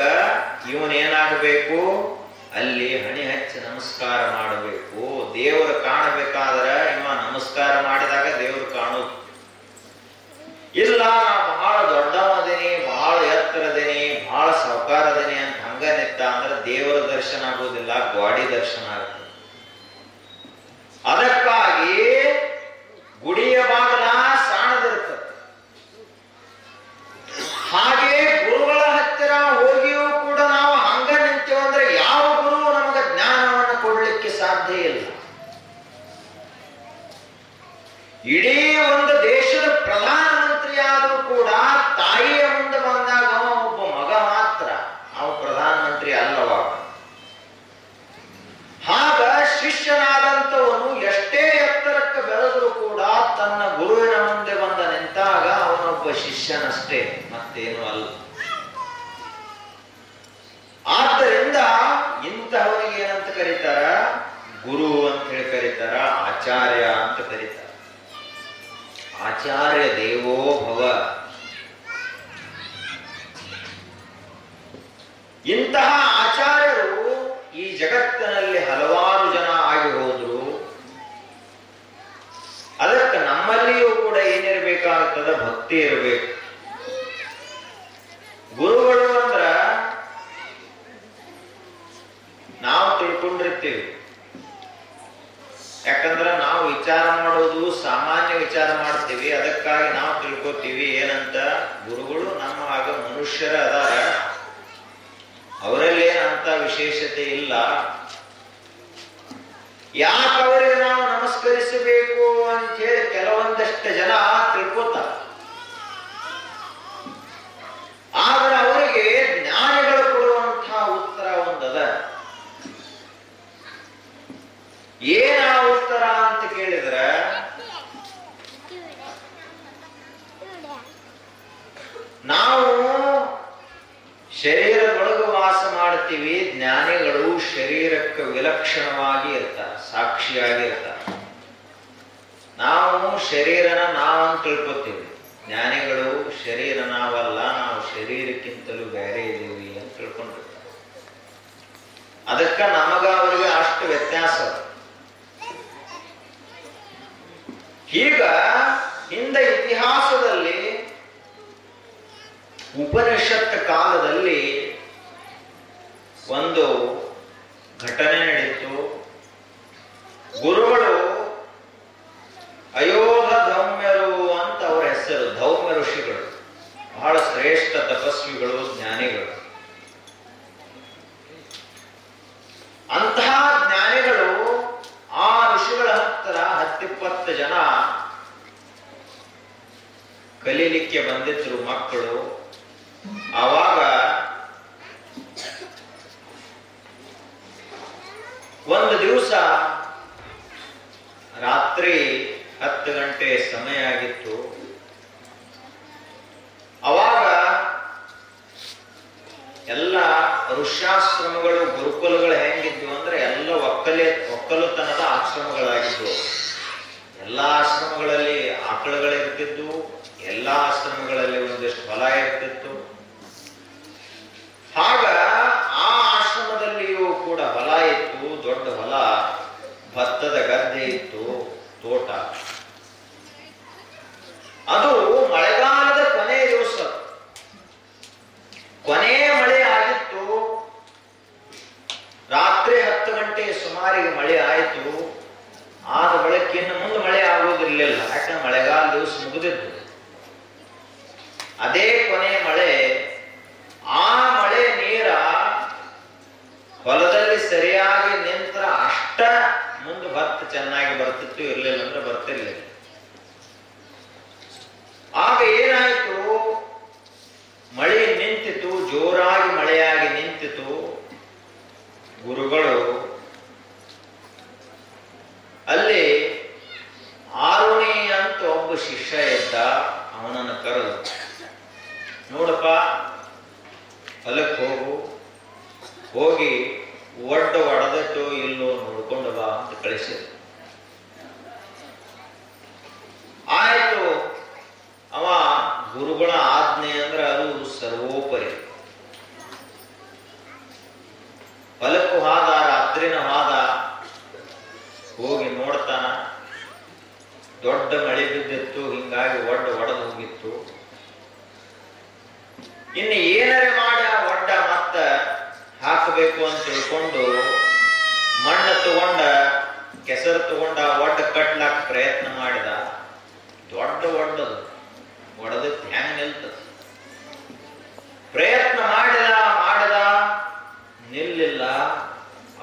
ಇವನೇನಾಗಬೇಕು, ಅಲ್ಲಿ ಹಣಿ ಹಚ್ಚಿ ನಮಸ್ಕಾರ ಮಾಡಬೇಕು. ದೇವರು ಕಾಣಬೇಕಾದ್ರ ಇವ ನಮಸ್ಕಾರ ಮಾಡಿದಾಗ ದೇವರು ಕಾಣುದು. ಇಲ್ಲ ಬಹಳ ದೊಡ್ಡವದೇನಿ, ಬಹಳ ಎತ್ತರದೇನಿ, ಬಹಳ ಸಾಹುಕಾರದೇನಿ ಅಂತ ಹಂಗ ನಿಂತ ಅಂದ್ರೆ ದೇವರ ದರ್ಶನ ಆಗುವುದಿಲ್ಲ, ಗಾಡಿ ದರ್ಶನ ಆಗುತ್ತೆ. ಅದಕ್ಕಾಗಿ ಗುಡಿಯ ಬಾಗಿಲ ಸಾಣದಿರ್ತದೆ. ಹಾಗೆ ಗುರುಗಳ ಹತ್ತಿರ ಹೋಗಿಯೂ ಕೂಡ ನಾವು ಹಂಗ ನಿಂತೇವೆ ಅಂದ್ರೆ ಯಾವ ಗುರು ನಮಗೆ ಜ್ಞಾನವನ್ನು ಕೊಡ್ಲಿಕ್ಕೆ ಸಾಧ್ಯ ಇಲ್ಲ. ಇಡೀ ಒಂದು ದೇಶದ ಪ್ರಧಾನಮಂತ್ರಿ ಆದರೂ ಕೂಡ ತಾಯಿಯ ಮುಂದೆ ಬಂದಾಗ ಒಬ್ಬ ಮಗ ಮಾತ್ರ, ಅವ ಪ್ರಧಾನಮಂತ್ರಿ ಅಲ್ಲವಾಗ. ಆಗ ಶಿಷ್ಯನಾದಂಥವನು ಎಷ್ಟೇ ಎತ್ತರಕ್ಕೆ ಬೆಳೆದರೂ ಕೂಡ ತನ್ನ ಗುರುವಿನ ಮುಂದೆ ಬಂದ ನಿಂತಾಗ ಅವನೊಬ್ಬ ಶಿಷ್ಯನಷ್ಟೇ, ಮತ್ತೇನು ಅಲ್ಲ. ಆದ್ದರಿಂದ ಇಂತಹವನಿಗೆ ಏನಂತ ಕರೀತಾರ, ಗುರು ಅಂತ ಹೇಳಿ ಕರೀತಾರ, ಆಚಾರ್ಯ ಅಂತ ಕರೀತಾರ. ಆಚಾರ್ಯ ದೇವೋ ಭವ. ಇಂತಹ ಆಚಾರ್ಯರು ಈ ಜಗತ್ತಿನಲ್ಲಿ ಹಲವಾರು ಜನ ಆಗಿ ಹೋದ್ರು. ಅದಕ್ಕೆ ನಮ್ಮಲ್ಲಿಯೂ ಕೂಡ ಏನಿರಬೇಕಾಗ್ತದ, ಭಕ್ತಿ ಇರಬೇಕು. ಗುರುಗಳು ಅಂದ್ರ ನಾವು ತಿಳ್ಕೊಂಡಿರ್ತೀವಿ. ಯಾಕಂದ್ರೆ ನಾವು ವಿಚಾರ ಮಾಡೋದು ಸಾಮಾನ್ಯ ವಿಚಾರ ಮಾಡ್ತೀವಿ. ಅದಕ್ಕಾಗಿ ನಾವು ತಿಳ್ಕೊತೀವಿ ಏನಂತ, ಗುರುಗಳು ನಮ್ಮ ಆಗ ಮನುಷ್ಯರ ಅದಾರ, ಅವರಲ್ಲಿ ಏನಂತ ವಿಶೇಷತೆ ಇಲ್ಲ. ಯಾಕೆ ಅವರಿಗೆ ನಾವು ನಮಸ್ಕರಿಸಬೇಕು ಅಂತ ಹೇಳಿ ಕೆಲವೊಂದಷ್ಟು ಜನ ತಿಳ್ಕೊತಾರೆ. ಆದ್ರೆ ಅವರಿಗೆ ಜ್ಞಾನಿಗಳು ಕೊಡುವಂತಹ ಉತ್ತರ ಒಂದದ. ಏನ ಉತ್ತರ ಅಂತ ಕೇಳಿದ್ರೆ, ನಾವು ಶರೀರದೊಳಗೆ ವಾಸ ಮಾಡ್ತೀವಿ, ಜ್ಞಾನಿಗಳು ಶರೀರಕ್ಕೆ ವಿಲಕ್ಷಣವಾಗಿ ಇರ್ತಾರೆ, ಸಾಕ್ಷಿಯಾಗಿ ಇರ್ತಾರೆ. ನಾವು ಶರೀರನ ನಾವಂತ ತಿಳ್ಕೊತೀವಿ, ಜ್ಞಾನಿಗಳು ಶರೀರ ನಾವಲ್ಲ, ನಾವು ಶರೀರಕ್ಕಿಂತಲೂ ಬೇರೆ ಇದ್ದೀವಿ ಅಂತ ತಿಳ್ಕೊಂಡಿರ್ತಾರೆ. ಅದಕ್ಕ ನಮಗ ಅವರಿಗೆ ಅಷ್ಟು ವ್ಯತ್ಯಾಸ. ಈಗ ಹಿಂದೆ ಇತಿಹಾಸದಲ್ಲಿ ಉಪನಿಷತ್ ಕಾಲದಲ್ಲಿ ಒಂದು ಘಟನೆ ನಡೀತು. ಗುರುಗಳು ಅಯೋಧ ಧೌಮ್ಯರು ಅಂತ ಅವರ ಹೆಸರು. ಧೌಮ್ಯ ಋಷಿಗಳು ಬಹಳ ಶ್ರೇಷ್ಠ ತಪಸ್ವಿಗಳು, ಜ್ಞಾನಿಗಳು. ಅಂತಹ ಜ್ಞಾನಿಗಳು ಆ ಋಷಿಗಳ ಹತ್ತಿರ 10-20 ಜನ ಕಲೀಲಿಕ್ಕೆ ಬಂದಿದ್ರು, ಮಕ್ಕಳು. ಆವಾಗ ಒಂದು ದಿವಸ ರಾತ್ರಿ 10 ಗಂಟೆ ಸಮಯ ಆಗಿತ್ತು. ಅವಾಗ ಋಷ್ಯಾಶ್ರಮಗಳು ಗುರುಕುಲಗಳು ಹೆಂಗಿದ್ವು ಅಂದ್ರೆ ಎಲ್ಲ ಒಕ್ಕಲುತನದ ಆಶ್ರಮಗಳಾಗಿದ್ವು. ಎಲ್ಲಾ ಆಶ್ರಮಗಳಲ್ಲಿ ಆಕಳುಗಳಿರ್ತಿದ್ವು, ಎಲ್ಲಾ ಆಶ್ರಮಗಳಲ್ಲಿ ಒಂದಿಷ್ಟು ಹೊಲ ಇರ್ತಿತ್ತು. ಆಗ ಆ ಆಶ್ರಮದಲ್ಲಿಯೂ ಕೂಡ ಹೊಲ ಇತ್ತು, ದೊಡ್ಡ ಹೊಲ, ಭತ್ತದ ಗದ್ದೆ ಇತ್ತು, ತೋಟ. ಅದು ಮಳೆಗಾಲದ ಕೊನೆಯ ದಿವಸ, ಕೊನೆಯ ಮಳೆ ಆಗಿತ್ತು. ರಾತ್ರಿ 10 ಗಂಟೆ ಸುಮಾರಿಗೆ ಮಳೆ ಆಯಿತು. ಆದ ಬಳಿಕ ಇನ್ನು ಮುಂದೆ ಮಳೆ ಆಗುವುದಿರಲಿಲ್ಲ, ಯಾಕಂದ್ರೆ ಮಳೆಗಾಲ ದಿವಸ ಮುಗಿದಿತ್ತು. ಅದೇ ಕೊನೆಯ ಮಳೆ. ಆ ಮಳೆ ನೀರ ಹೊಲದಲ್ಲಿ ಸರಿಯಾಗಿ ನಿಂತರ ಅಷ್ಟ ಮುಂದೆ ಭತ್ತ ಚೆನ್ನಾಗಿ ಬರ್ತಿತ್ತು, ಇರ್ಲಿಲ್ಲ ಅಂದ್ರೆ ಬರ್ತಿರ್ಲಿಲ್ಲ. ಆಗ ಏನಾಯಿತು, ಮಳೆ ನಿಂತಿತು, ಜೋರಾಗಿ ಮಳೆಯಾಗಿ ನಿಂತಿತು. ಗುರುಗಳು ಅಲ್ಲಿ ಆರುಣಿ ಅಂತ ಒಬ್ಬ ಶಿಷ್ಯ ಇದ್ದ, ಅವನನ್ನು ಕರೆದು, ನೋಡಪ್ಪ ಹೊಲಕ್ಕೆ ಹೋಗಿ ಒಡ್ಡು ಒಡೆದಟ್ಟು ಇಲ್ಲೋ ನೋಡ್ಕೊಂಡು ಬಾ ಅಂತ ಕಳಿಸಿದ್ರು. ಆಯ್ತು. ಅವ ಗುರುಗಳ ಆಜ್ಞೆ ಅಂದ್ರೆ ಅದು ಸರ್ವೋಪರಿ. ಹೊಲಕ್ಕೂ ಹಾದ, ರಾತ್ರಿನ ಹಾದ, ಹೋಗಿ ನೋಡ್ತಾನ. ದೊಡ್ಡ ಮಳೆ ಬಿದ್ದಿತ್ತು, ಹಿಂಗಾಗಿ ಒಡ್ಡು ಒಡೆದು ಹೋಗಿತ್ತು. ಇನ್ನು ಏನರೆ ಮಾಡಿ ಆ ಒಡ್ಡ ಮತ್ತ ಹಾಕಬೇಕು ಅಂತ ತಿಳ್ಕೊಂಡು ಮಣ್ಣು ತಗೊಂಡ, ಕೆಸರು ತಗೊಂಡ ಒಡ್ಡ ಕಟ್ಲಾಕ ಪ್ರಯತ್ನ ಮಾಡಿದ. ದೊಡ್ಡ ಒಡ್ಡದು ಒಡೆದಕ್ಕೆ ಹೆಂಗ್ ನಿಲ್ತದ? ಪ್ರಯತ್ನ ಮಾಡಿದ ನಿಲ್ಲಿಲ್ಲ.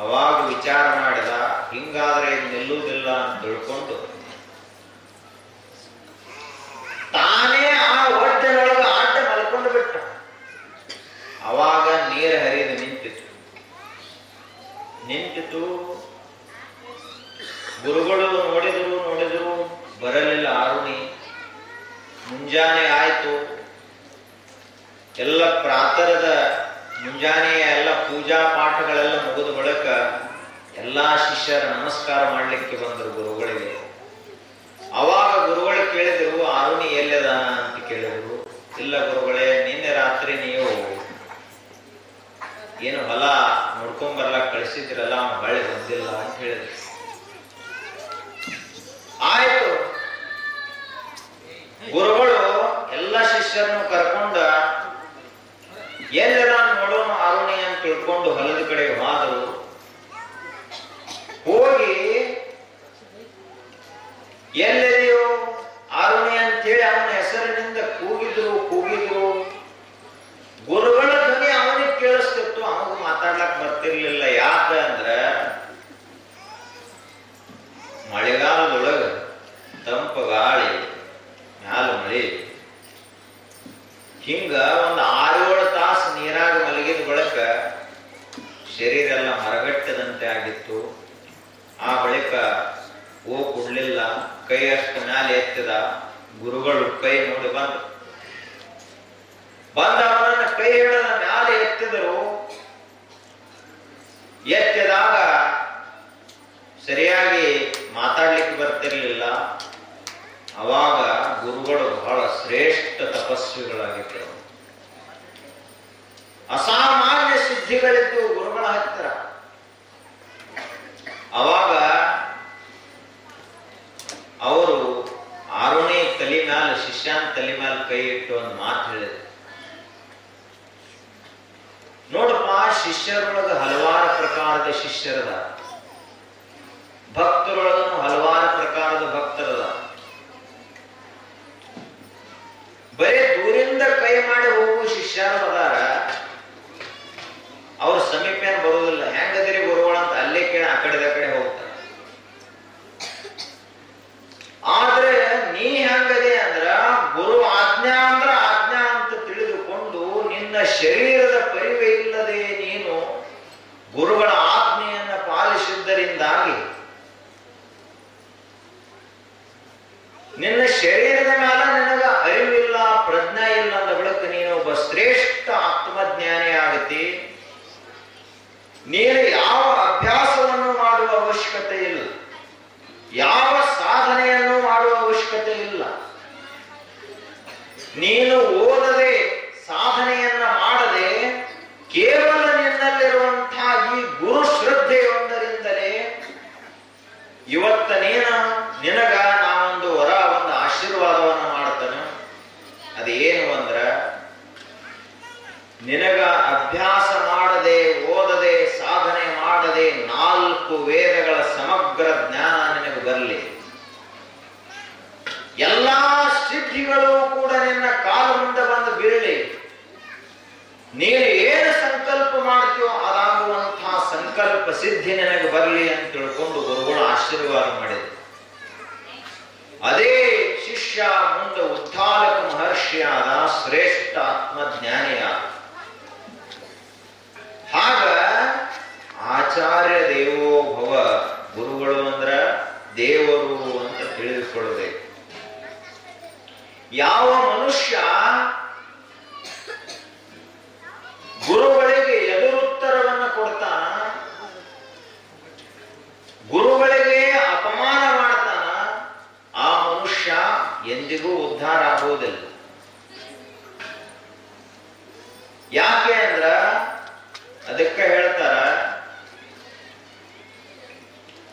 ಅವಾಗ ವಿಚಾರ ಮಾಡಿದ, ಹಿಂಗಾದ್ರೆ ಇದು ನಿಲ್ಲುವುದಿಲ್ಲ ಅಂತ ತಿಳ್ಕೊಂಡು ತಾನೇ ಆ ಒಡ್ಡಿನೊಳಗೆ ಅಡ್ಡ ಮಲ್ಕೊಂಡು ಬಿಟ್ಟ. ಅವಾಗ ನೀರು ಹರಿದು ನಿಂತಿತು. ಗುರುಗಳು ನೋಡಿದ್ರು ಬರಲಿಲ್ಲ ಆರುಣಿ. ಮುಂಜಾನೆ ಆಯ್ತು. ಎಲ್ಲ ಪ್ರಾತರದ ಮುಂಜಾನೆಯ ಎಲ್ಲ ಪೂಜಾ ಪಾಠಗಳೆಲ್ಲ ಮುಗಿದ ಬಳಿಕ ಎಲ್ಲಾ ಶಿಷ್ಯರ ನಮಸ್ಕಾರ ಮಾಡ್ಲಿಕ್ಕೆ ಬಂದರು ಗುರುಗಳಿಗೆ. ಅವಾಗ ಗುರುಗಳು ಕೇಳಿದ್ರು, ಆರುಣಿ ಎಲ್ಲದಾನ ಅಂತ ಕೇಳಿದ್ರು. ಇಲ್ಲ ಗುರುಗಳೇ, ನಿನ್ನೆ ರಾತ್ರಿ ನೀವು ಏನು ಹೊಲ ನೋಡ್ಕೊಂಡ್ ಬರ್ಲಾಕ ಕಳಿಸಿದ್ರಲ್ಲ, ಅವನು ಹೊಳ್ಳಿ ಬಂದಿಲ್ಲ ಅಂತ ಹೇಳಿದ್ರು. ಆಯ್ತು. ಗುರುಗಳು ಎಲ್ಲ ಶಿಷ್ಯರನ್ನು ಕರ್ಕೊಂಡ ಎಲ್ಲದ ನೋಡೋಣ ಆರುಣಿ ಅಂತ ತಿಳ್ಕೊಂಡು ಹೊಲದ ಕಡೆಗೆ ಹೋದರು. ಹೋಗಿ ಎಲ್ಲೆದೆಯೋ ಆರುಣಿ ಅಂತೇಳಿ ಅವನ ಹೆಸರಿನಿಂದ ಕೂಗಿದ್ರು. ಗುರುಗಳ ಧ್ವನಿ ಅವನಿಗೆ ಕೇಳಿಸ್ತಿತ್ತು, ಅವನಿಗೆ ಮಾತಾಡ್ಲಕ್ ಬರ್ತಿರ್ಲಿಲ್ಲ. ಯಾಕ ಅಂದ್ರ ಮಳೆಗಾಲದೊಳಗ ತಂಪು ಗಾಳಿ, ಮ್ಯಾಲ ಮಳೆ, ಹಿಂಗ ಒಂದು 6-7 ತಾಸು ನೀರಾಗ ಮಲಗಿದ ಬಳಿಕ ಶರೀರ ಎಲ್ಲ ಮರಗಟ್ಟದಂತೆ ಆಗಿತ್ತು. ಆ ಬಳಿಕ ಕೊಡ್ಲಿಲ್ಲ, ಕೈ ಅಷ್ಟು ಮ್ಯಾಲೆ ಎತ್ತಿದ. ಗುರುಗಳು ಕೈ ನೋಡಿ ಬಂದ ಅವನನ್ನ ಕೈ ಹಿಡಿದ ಮ್ಯಾಲೆ ಎತ್ತಿದರು. ಎತ್ತಿದಾಗ ಸರಿಯಾಗಿ ಮಾತಾಡ್ಲಿಕ್ಕೆ ಬರ್ತಿರ್ಲಿಲ್ಲ. ಅವಾಗ ಗುರುಗಳು ಬಹಳ ಶ್ರೇಷ್ಠ ತಪಸ್ವಿಗಳಾಗಿದ್ದರು. ಅಸಾಮಾನ್ಯ ಸಿದ್ಧಿಗಳಿದ್ದು ಗುರುಗಳ ಹತ್ತಿರ. ಅವಾಗ ಅವರು ಆರುಣಿ ತಲೆ ಮ್ಯಾಲ, ಶಿಷ್ಯನ ತಲೆ ಮ್ಯಾಲ ಕೈ ಇಟ್ಟು ಒಂದು ಮಾತು ಹೇಳಿದ್ರು. ನೋಡಪ್ಪ, ಶಿಷ್ಯರೊಳಗ ಹಲವಾರು ಪ್ರಕಾರದ ಶಿಷ್ಯರದ, ಭಕ್ತರೊಳಗನು ಹಲವಾರು ಪ್ರಕಾರದ ಭಕ್ತರದ. ಬರೀ ದೂರಿಂದ ಕೈ ಮಾಡಿ ಹೋಗುವ ಶಿಷ್ಯರು ಅದಾರ, ಅವ್ರ ಸಮೀಪೇನ ಬರುವುದಿಲ್ಲ. ಹೆಂಗದಿರಿ ಗುರುಗಳಂತ ಅಲ್ಲೇ ಕೇಳಿ ಆ ಕಡೆ ಹೋಗ್ತಾರೆ. ಆದ್ರೆ ನೀ ಹೆಂಗದೆ ಅಂದ್ರ ಗುರು ಆಜ್ಞಾ ಅಂದ್ರ ಆಜ್ಞಾ ಅಂತ ತಿಳಿದುಕೊಂಡು ನಿನ್ನ ಶರೀರದ ಪರಿವೆ ಇಲ್ಲದೆ ನೀನು ಗುರುಗಳ ಆಜ್ಞೆಯನ್ನ ಪಾಲಿಸಿದ್ದರಿಂದಾಗಿ ನಿನ್ನ ಶರೀರದ ಮೇಲೆ ನಿನಗ ಅರಿವಿಲ್ಲ, ಪ್ರಜ್ಞೆ ಇಲ್ಲ ಅಂದ ಬಳಿಕ ನೀನು ಒಬ್ಬ ಶ್ರೇಷ್ಠ ಆತ್ಮಜ್ಞಾನಿ ಆಗತಿ. ನೀನು ಯಾವ ಅಭ್ಯಾಸವನ್ನು ಮಾಡುವ ಅವಶ್ಯಕತೆ ಇಲ್ಲ, ಯಾವ ಸಾಧನೆಯನ್ನು ಮಾಡುವ ಅವಶ್ಯಕತೆ ಇಲ್ಲ. ನೀನು ಓದದೆ ಸಾಧನೆಯನ್ನ ಮಾಡದೆ ಕೇವಲ ನಿನ್ನಲ್ಲಿರುವಂತಹ ಈ ಗುರು ಶ್ರದ್ಧೆಯೊಂದರಿಂದಲೇ ಇವತ್ತ ನಿನಗ ನಾವೊಂದು ವರ, ಒಂದು ಆಶೀರ್ವಾದವನ್ನು ಮಾಡ್ತಾನೆ. ಅದೇನು ಅಂದ್ರ, ನಿನಗ ಅಭ್ಯಾಸ ಮಾಡದೆ ಓದದೆ ಸಾಧನೆ ಮಾಡದೆ 4 ವೇದಗಳ ಸಮಗ್ರ ಜ್ಞಾನ ನಿನಗೆ ಬರಲಿ. ಎಲ್ಲಾ ಸಿದ್ಧಿಗಳು ಕೂಡ ನಿನ್ನ ಕಾಲ ಮುಂದೆ ಬಂದು ಬೀಳಲಿ. ನೀನು ಏನು ಸಂಕಲ್ಪ ಮಾಡ್ತೀಯೋ ಅದಾಗುವಂತಹ ಸಂಕಲ್ಪ ಸಿದ್ಧಿ ನಿನಗೆ ಬರಲಿ ಅಂತ ತಿಳ್ಕೊಂಡು ಗುರುಗಳು ಆಶೀರ್ವಾದ ಮಾಡಿದರು. ಅದೇ ಶಿಷ್ಯ ಮುಂದೆ ಉದ್ಧಾಲಕ ಮಹರ್ಷಿಯಾದ, ಶ್ರೇಷ್ಠ ಆತ್ಮಜ್ಞಾನಿಯಾದ. ಆಗ ಆಚಾರ್ಯ ದೇವೋ ಭವ, ಗುರುಗಳು ಅಂದ್ರ ದೇವರು ಅಂತ ತಿಳಿದುಕೊಳ್ಳಬೇಕು. ಯಾವ ಮನುಷ್ಯ ಗುರುಗಳಿಗೆ ಎದುರುತ್ತರವನ್ನು ಕೊಡ್ತಾನ, ಗುರುಗಳಿಗೆ ಅಪಮಾನ ಮಾಡ್ತಾನ, ಆ ಮನುಷ್ಯ ಎಂದಿಗೂ ಉದ್ಧಾರ ಆಗುವುದಿಲ್ಲ. ಯಾಕೆ ಅಂದ್ರ ಅದಕ್ಕೆ ಹೇಳ್ತಾರ,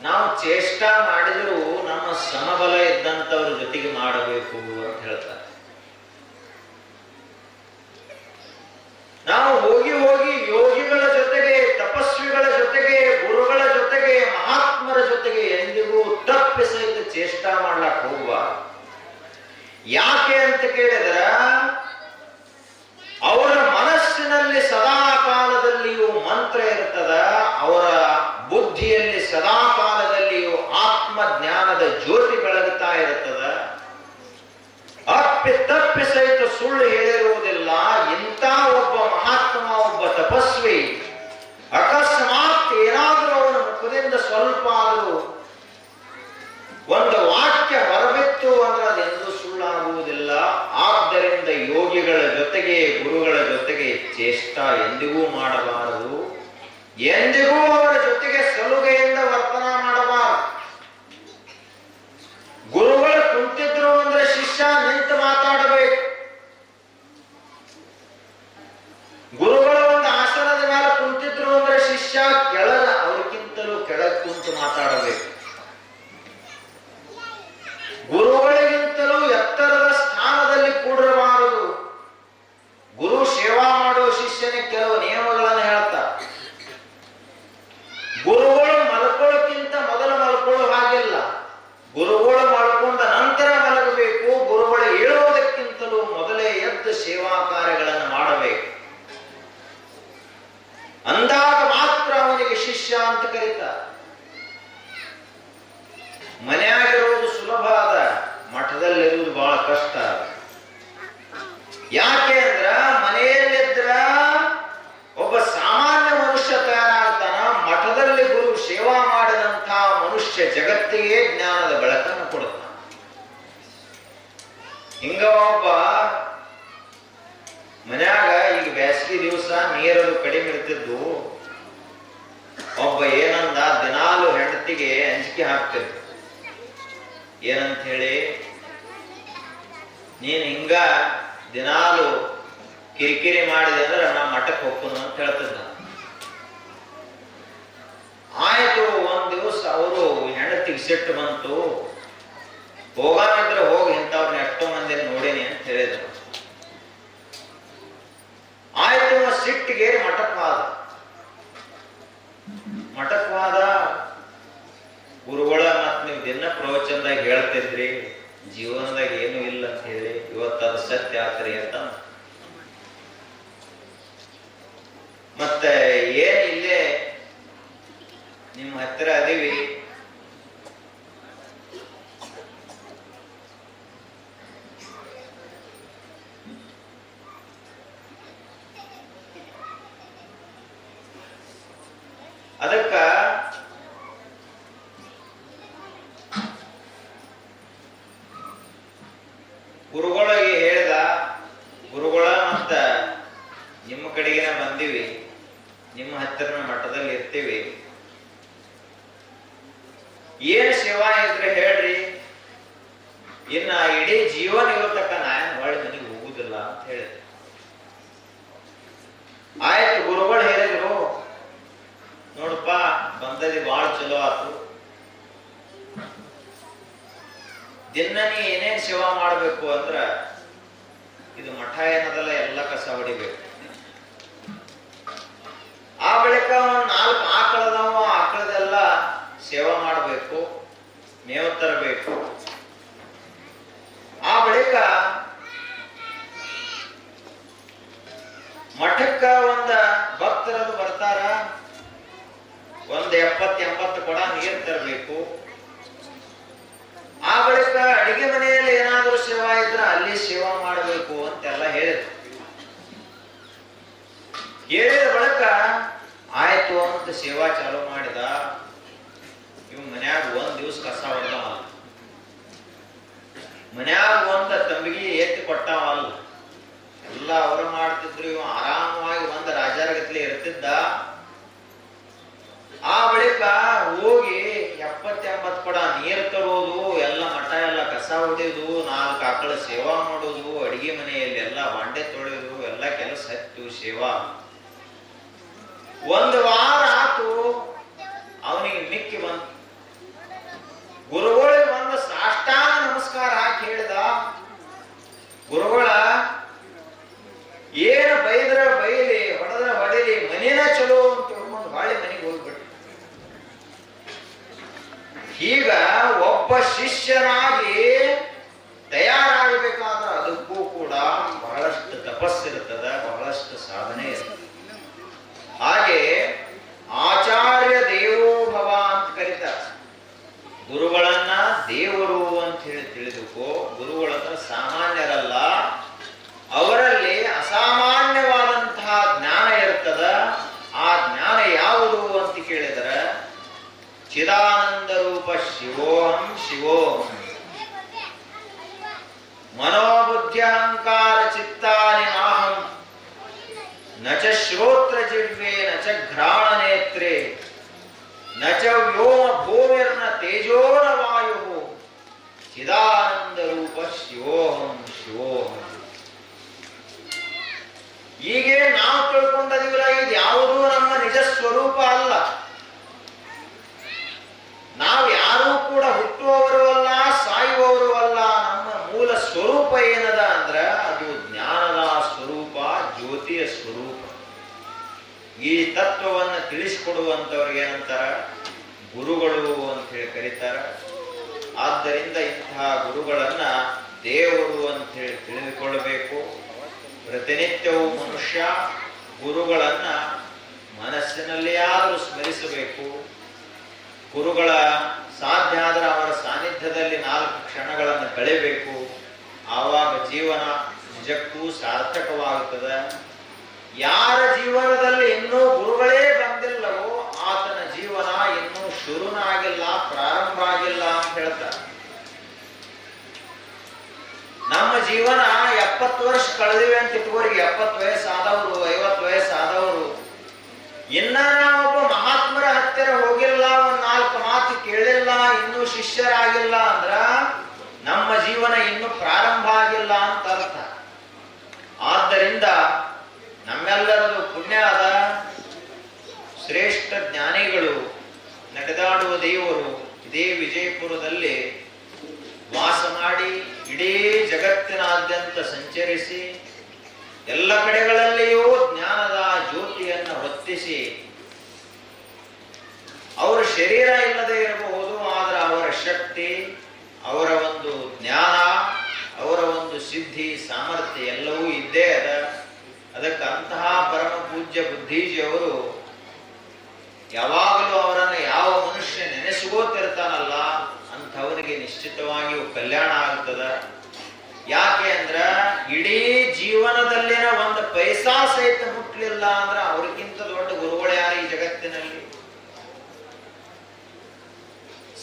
ನಾವು ಚೇಷ್ಟಾ ಮಾಡಿದ್ರು ನಮ್ಮ ಸಮಬಲ ಇದ್ದಂತವ್ರ ಜೊತೆಗೆ ಮಾಡಬೇಕು ಅಂತ ಹೇಳ್ತಾರೆ. ನಾವು ಹೋಗಿ ಹೋಗಿ ಯೋಗಿಗಳ ಜೊತೆಗೆ, ತಪಸ್ವಿಗಳ ಜೊತೆಗೆ, ಗುರುಗಳ ಜೊತೆಗೆ, ಮಹಾತ್ಮರ ಜೊತೆಗೆ ಎಂದಿಗೂ ತಪ್ಪಿ ಸಹಿತ ಚೇಷ್ಟಾ ಮಾಡ್ಲಾಕ್ ಹೋಗಬಾರ್ದು. ಯಾಕೆ ಅಂತ ಕೇಳಿದ್ರ, ಅವರ ಮನಸ್ಸಿನಲ್ಲಿ ಸದಾ ಕಾಲದಲ್ಲಿಯೂ ಮಂತ್ರ ಇರ್ತದ, ಅವರ ಬುದ್ಧಿಯಲ್ಲಿ ಸದಾ ಕಾಲದಲ್ಲಿಯೂ ಆತ್ಮಜ್ಞಾನದ ಜ್ಯೋತಿ ಬೆಳಗುತ್ತಾ ಇರ್ತದ. ತಪ್ಪಿ ಸಹಿತ ಸುಳ್ಳು ಹೇಳಿರುವುದಿಲ್ಲ. ಇಂಥ ಒಬ್ಬ ಮಹಾತ್ಮ, ಒಬ್ಬ ತಪಸ್ವಿ ಅಕಸ್ಮಾತ್ ಏನಾದರೂ ಅವನ ಮುಖದಿಂದ ಸ್ವಲ್ಪ ಆದರೂ ಒಂದು ವಾಕ್ಯ ಹೊರಬಿತ್ತು ಅಂದ್ರೆ ಅದೆಂದೂ ಸುಳ್ಳಾಗುವುದಿಲ್ಲ. ಆದ್ದರಿಂದ ಯೋಗಿಗಳ ಜೊತೆಗೆ, ಗುರುಗಳ ಜೊತೆಗೆ ಚೇಷ್ಟಾ ಎಂದಿಗೂ ಮಾಡಬಾರದು. ಎಂದಿಗೂ ಅವರ ಜೊತೆಗೆ ಸಲುಗೆಯಿಂದ ವರ್ತನ ಮಾಡಬಾರದು. ಗುರುಗಳು ಕುಂತಿದ್ರು ಅಂದ್ರೆ ಶಿಷ್ಯ ನಿಂತು ಮಾತಾಡಬೇಕು. ಗುರುಗಳ ಒಂದು ಆಸನದ ಮೇಲೆ ಕುಂತಿದ್ರು ಅಂದ್ರೆ ಶಿಷ್ಯ ಕೆಳಗ, ಅವ್ರಿಗಿಂತಲೂ ಕೆಳಗೆ ಕುಂತು ಮಾತಾಡಬೇಕು. ಗುರುಗಳಿಗಿಂತಲೂ ಎತ್ತರದ ಸ್ಥಾನದಲ್ಲಿ ಕೂಡಿರಬಾರದು. ಗುರು ಸೇವಾ ಮಾಡೋ ಶಿಷ್ಯನಿಗೆ ಕೆಲವು ನಿಯಮಗಳನ್ನು ಹೇಳ್ತಾರೆ. ಗುರುಗಳು ಮಲ್ಕೊಳ್ಳೋಕ್ಕಿಂತ ಮೊದಲು ಮಲ್ಕೊಳ್ಳೋ ಹಾಗಿಲ್ಲ, ಗುರುಗಳು ಮಲ್ಕೊಂಡ ನಂತರ ಮಲಗಬೇಕು. ಗುರುಗಳು ಹೇಳುವುದಕ್ಕಿಂತಲೂ ಮೊದಲೇ ಎದ್ದು ಸೇವಾ ಕಾರ್ಯಗಳನ್ನು ಮಾಡಬೇಕು. ಅಂದಾಗ ಮಾತ್ರ ಅವನಿಗೆ ಶಿಷ್ಯ ಅಂತ ಕರೀತಾರೆ. ಮನೆಯಾಗಿರುವುದು ಸುಲಭ ಅದ, ಮಠದಲ್ಲಿರುವುದು ಬಹಳ ಕಷ್ಟ. ಯಾಕೆ ಅಂದ್ರ ಮನೆಯಲ್ಲಿದ್ರ ಒಬ್ಬ ಸಾಮಾನ್ಯ ಮನುಷ್ಯ ತಯಾರಾಗ್ತಾನ, ಮಠದಲ್ಲಿ ಗುರು ಸೇವಾ ಮಾಡಿದಂತಹ ಮನುಷ್ಯ ಜಗತ್ತಿಗೆ ಜ್ಞಾನದ ಬೆಳಕನ್ನು ಕೊಡ್ತಾನ. ಹಿಂಗ ಒಬ್ಬ ಮನ್ಯಾಗ, ಈಗ ಬೇಸಿಗೆ ದಿವಸ ನೀರದು ಕಡಿಮೆ ಇರ್ತಿದ್ದು, ಒಬ್ಬ ಏನಂದ, ದಿನಾಲು ಹೆಂಡತಿಗೆ ಅಂಜಿಕೆ ಹಾಕ್ತಿದ್ದ. ಏನಂತ ಹೇಳಿ, ನೀನ್ ಹಿಂಗ ದಿನಾಲು ಕಿರಿಕಿರಿ ಮಾಡಿದೆ ಅಂದ್ರೆ ನಾ ಮಠಕ್ಕೆ ಹೋಗ್ತೀನಿ ಅಂತ ಹೇಳ್ತಿದ್ದ. ಆಯ್ತು, ಒಂದ್ ದಿವಸ ಅವರು ಹೆಂಡತಿಗೆ ಸಿಟ್ಟು ಬಂತು. ಹೋಗಾಮಿದ್ರೆ ಹೋಗಿ, ಇಂಥವ್ರನ್ನ ಎಷ್ಟೋ ಮಂದಿ ನೋಡೇನಿ ಅಂತ ಹೇಳಿದ್ರು. ಆಯ್ತು, ಸಿಟ್ಟಿಗೆ ಮಠಕ್ವಾದ. ಗುರುಗಳ ಮತ್ ನೀವು ದಿನ ಪ್ರವಚನದಾಗ ಹೇಳ್ತಿದ್ರಿ, ಜೀವನದಾಗ ಏನು ಇಲ್ಲ ಅಂತ ಹೇಳಿ, ಇವತ್ತದು ಸತ್ಯ ಆತ್ರಿ ಅಂತ. ಮತ್ತೆ ಏನ್ ಇಲ್ಲೇ ನಿಮ್ಮ ಹತ್ತಿರ ಅದೀವಿ, ಅದಕ್ಕ ಗುರುಗಳಿಗೆ ಹೇಳ್ದ, ಗುರುಗಳ ಮತ್ತ ನಿಮ್ಮ ಕಡೆಗೆ ಬಂದೀವಿ, ನಿಮ್ಮ ಹತ್ತಿರನ ಮಠದಲ್ಲಿ ಇರ್ತೀವಿ, ಏನ್ ಸೇವಾ ಇದ್ರೆ ಹೇಳ್ರಿ, ಇನ್ನ ಇಡೀ ಜೀವನ ಇವತ್ತಕ್ಕ ನಾಯನ್ ಹೊಳ್ಳಿ ಮನೆಗೆ ಹೋಗುದಿಲ್ಲ ಅಂತ ಹೇಳಿದ್ರು. ಆಯ್ತು, ಗುರುಗಳು ಹೇಳಿದ್ರು, ನೋಡಪ್ಪ ಬಂದದಿ ಬಾಳ ಚಲೋ ಆತು, ದಿನ ನೀ ಏನೇನ್ ಸೇವಾ ಮಾಡ್ಬೇಕು ಅಂದ್ರ ಇದು ಮಠ ಏನದಲ್ಲ ಎಲ್ಲ ಕಸ ಹೊಡಿಬೇಕು. ಆ ಬಳಿಕ ಒಂದ್ 4 ಆಕಳದವ, ಆಕಳದೆಲ್ಲ ಸೇವಾ ಮಾಡಬೇಕು, ಮೇವು ತರಬೇಕು. ಆ ಬಳಿಕ ಮಠಕ್ಕ ಒಂದ ಭಕ್ತರದು ಬರ್ತಾರ, ಒಂದ್ 70-80 ಕೊಡ ನೀರು ತರಬೇಕು. ಆ ಬಳಿಕ ಅಡಿಗೆ ಮನೆಯಲ್ಲಿ ಏನಾದ್ರೂ ಸೇವಾ ಇದ್ರ ಅಲ್ಲಿ ಸೇವಾ ಮಾಡಬೇಕು ಅಂತೆಲ್ಲ ಹೇಳಿದ್ರು. ಹೇಳಿದ ಬಳಿಕ ಆಯ್ತು ಅಂತ ಸೇವಾ ಚಾಲೂ ಮಾಡಿದ. ಇವ್ ಮನ್ಯಾಗ ಒಂದ್ ದಿವ್ಸ ಕಸ ಹೊಡೆದವ, ಮನ್ಯಾಗ ಒಂದ ತಂಬಿಗೆ ಎತ್ತಿ ಕೊಟ್ಟವಲ್ಲ, ಎಲ್ಲ ಅವರು ಮಾಡ್ತಿದ್ರು. ಇವ ಆರಾಮವಾಗಿ ಒಂದ್ ರಾಜಾರಗತ್ಲೆ ಇರ್ತಿದ್ದ. ಆ ಬಳಿಕ ಹೋಗಿ 70-80 ಕೊಡ ನೀರು ತರೋದು, ಎಲ್ಲ ಮಠ ಎಲ್ಲ ಕಸ ಹೊಡೆಯೋದು, 4 ಆಕಳ ಸೇವಾ ಮಾಡೋದು, ಅಡಿಗೆ ಮನೆಯಲ್ಲಿ ಎಲ್ಲ ಬಾಂಡೆ ತೊಳೆಯೋದು, ಎಲ್ಲ ಕೆಲಸ ಹತ್ತು ಸೇವಾ. 1 ವಾರ ಆತು, ಅವನಿಗೆ ಮಿಕ್ಕಿ ಬಂತು. ಗುರುಗಳಿಗೆ ಒಂದು ಸಾಷ್ಟಾಂಗ ನಮಸ್ಕಾರ ಹಾಕಿ ಹೇಳಿದ, ಗುರುಗಳ ಏನು ಬೈದ್ರ ಬೈಲಿ, ಹೊಡೆದ್ರ ಹೊಡಿಲಿ, ಮನೇನ ಚಲೋ ಅಂತ ತಿಳ್ಕೊಂಡು ಬಾಳೆ ಮನೆಗೆ ಹೋಗ್ಬಿಟ್ಟು. ಈಗ ಒಬ್ಬ ಶಿಷ್ಯನಾಗಿ ತಯಾರಾಗಬೇಕಾದ್ರೆ ಅದಕ್ಕೂ ಕೂಡ ಬಹಳಷ್ಟು ತಪಸ್ಸಿರುತ್ತದೆ, ಬಹಳಷ್ಟು ಸಾಧನೆ ಇರ್ತದೆ. ಹಾಗೆ ಆಚಾರ್ಯ ದೇವೋಭವ ಅಂತ ಕರೀತಾರೆ. ಗುರುಗಳನ್ನ ದೇವರು ಅಂತ ಹೇಳಿ ತಿಳಿದುಕೋ. ಗುರುಗಳನ್ನ ಸಾಮಾನ್ಯರಲ್ಲ, ಅವರಲ್ಲಿ ಅಸಾಮಾನ್ಯವಾದಂತಹ ಜ್ಞಾನ ಇರ್ತದ. ಆ ಜ್ಞಾನ ಯಾವುದು ಅಂತ ಕೇಳಿದರೆ ಚಿದಾನಂದ ರೂಪ ಶಿವೋಹಂ ಶಿವೋಹಂ ಮನೋಬುದ್ಧ್ಯಹಂಕಾರ ಚಿತ್ತಾನಿ ನಾಹಂ ನ ಚ ಶ್ರೋತ್ರ ಜಿಹ್ವೆ ನ ಚ ಘ್ರಾಣ ನೇತ್ರೆ ನ ಚ ವ್ಯೋಮ ಭೂಮಿರ್ನ ತೇಜೋನ ವಾಯು ಚಿದಾನಂದ ರೂಪ ಶಿವೋಹಂ ಶಿವೋಹಂ. ಹೀಗೆ ನಾವು ತಿಳ್ಕೊಂಡದಿಲ್ಲ, ಇದು ಯಾವುದೂ ನಮ್ಮ ನಿಜ ಸ್ವರೂಪ ಅಲ್ಲ. ನಾವು ಯಾರೂ ಕೂಡ ಹುಟ್ಟುವವರು ಅಲ್ಲ, ಸಾಯುವವರು ಅಲ್ಲ. ನಮ್ಮ ಮೂಲ ಸ್ವರೂಪ ಏನದ ಅಂದ್ರ ಅದು ಜ್ಞಾನದ ಸ್ವರೂಪ, ಜ್ಯೋತಿಯ ಸ್ವರೂಪ. ಈ ತತ್ವವನ್ನು ತಿಳಿಸಿಕೊಡುವಂತವ್ರಿಗೆ ಏನಂತಾರ, ಗುರುಗಳು ಅಂತ ಹೇಳಿ ಕರೀತಾರ. ಆದ್ದರಿಂದ ಇಂತಹ ಗುರುಗಳನ್ನ ದೇವರು ಅಂತ ಹೇಳಿ ತಿಳಿದುಕೊಳ್ಳಬೇಕು. ಪ್ರತಿನಿತ್ಯವೂ ಮನುಷ್ಯ ಗುರುಗಳನ್ನ ಮನಸ್ಸಿನಲ್ಲಿಯಾದರೂ ಸ್ಮರಿಸಬೇಕು. ಗುರುಗಳ ಸಾಧ್ಯ ಆದ್ರೆ ಅವರ ಸಾನ್ನಿಧ್ಯದಲ್ಲಿ 4 ಕ್ಷಣಗಳನ್ನು ಕಳೆಯಬೇಕು. ಆವಾಗ ಜೀವನ ನಿಜಕ್ಕೂ ಸಾರ್ಥಕವಾಗುತ್ತದೆ. ಯಾರ ಜೀವನದಲ್ಲಿ ಇನ್ನೂ ಗುರುಗಳೇ ಬಂದಿಲ್ಲವೋ ಆತನ ಜೀವನ ಇನ್ನೂ ಶುರುನ ಆಗಿಲ್ಲ, ಪ್ರಾರಂಭ ಆಗಿಲ್ಲ ಅಂತ ಹೇಳ್ತಾರೆ. ನಮ್ಮ ಜೀವನ 70 ವರ್ಷ ಕಳೆದಿವೆ ಅಂತ ಇಟ್ಟುವರಿಗೆ, 70 ವಯಸ್ಸಾದವರು, 50 ವಯಸ್ಸಾದವರು, ಇನ್ನ ನಾವೊಬ್ಬ ಮಹಾತ್ಮರ ಹತ್ತಿರ ಹೋಗಿಲ್ಲ, 4 ಮಾತು ಕೇಳಿಲ್ಲ, ಇನ್ನೂ ಶಿಷ್ಯರಾಗಿಲ್ಲ ಅಂದ್ರ ನಮ್ಮ ಜೀವನ ಇನ್ನೂ ಪ್ರಾರಂಭ ಆಗಿಲ್ಲ ಅಂತ ಅರ್ಥ. ಆದ್ದರಿಂದ ನಮ್ಮೆಲ್ಲರದು ಪುಣ್ಯ ಅದ. ಶ್ರೇಷ್ಠ ಜ್ಞಾನಿಗಳು ನಡೆದಾಡುವ ದೇವರು ಇದೇ ವಿಜಯಪುರದಲ್ಲಿ ವಾಸ ಮಾಡಿ ಇಡೀ ಜಗತ್ತಿನಾದ್ಯಂತ ಸಂಚರಿಸಿ ಎಲ್ಲ ಕಡೆಗಳಲ್ಲಿಯೂ ಜ್ಞಾನದ ಜ್ಯೋತಿಯನ್ನು ಹೊತ್ತಿಸಿ, ಅವರ ಶರೀರ ಇಲ್ಲದೆ ಇರಬಹುದು, ಆದರೆ ಅವರ ಶಕ್ತಿ, ಅವರ ಒಂದು ಜ್ಞಾನ, ಅವರ ಒಂದು ಸಿದ್ಧಿ ಸಾಮರ್ಥ್ಯ ಎಲ್ಲವೂ ಇದ್ದೇ ಅದ. ಅದಕ್ಕೆ ಅಂತಹ ಪರಮ ಪೂಜ್ಯ ಬುದ್ಧೀಜಿಯವರು ಯಾವಾಗಲೂ ಅವರನ್ನು ಯಾವ ಮನುಷ್ಯ ನೆನೆಸ್ಕೋತಿರ್ತಾನಲ್ಲ ಅಂಥವರಿಗೆ ನಿಶ್ಚಿತವಾಗಿಯೂ ಕಲ್ಯಾಣ ಆಗ್ತದ. ಯಾಕೆ ಅಂದ್ರ ಇಡೀ ಜೀವನದಲ್ಲಿನ ಒಂದು ಪೈಸಾ ಸಹಿತ ಮುಟ್ಲಿಲ್ಲ ಅಂದ್ರ ಅವ್ರಿಗಿಂತ ದೊಡ್ಡ ಗುರುಗಳು ಯಾರು ಈ ಜಗತ್ತಿನಲ್ಲಿ?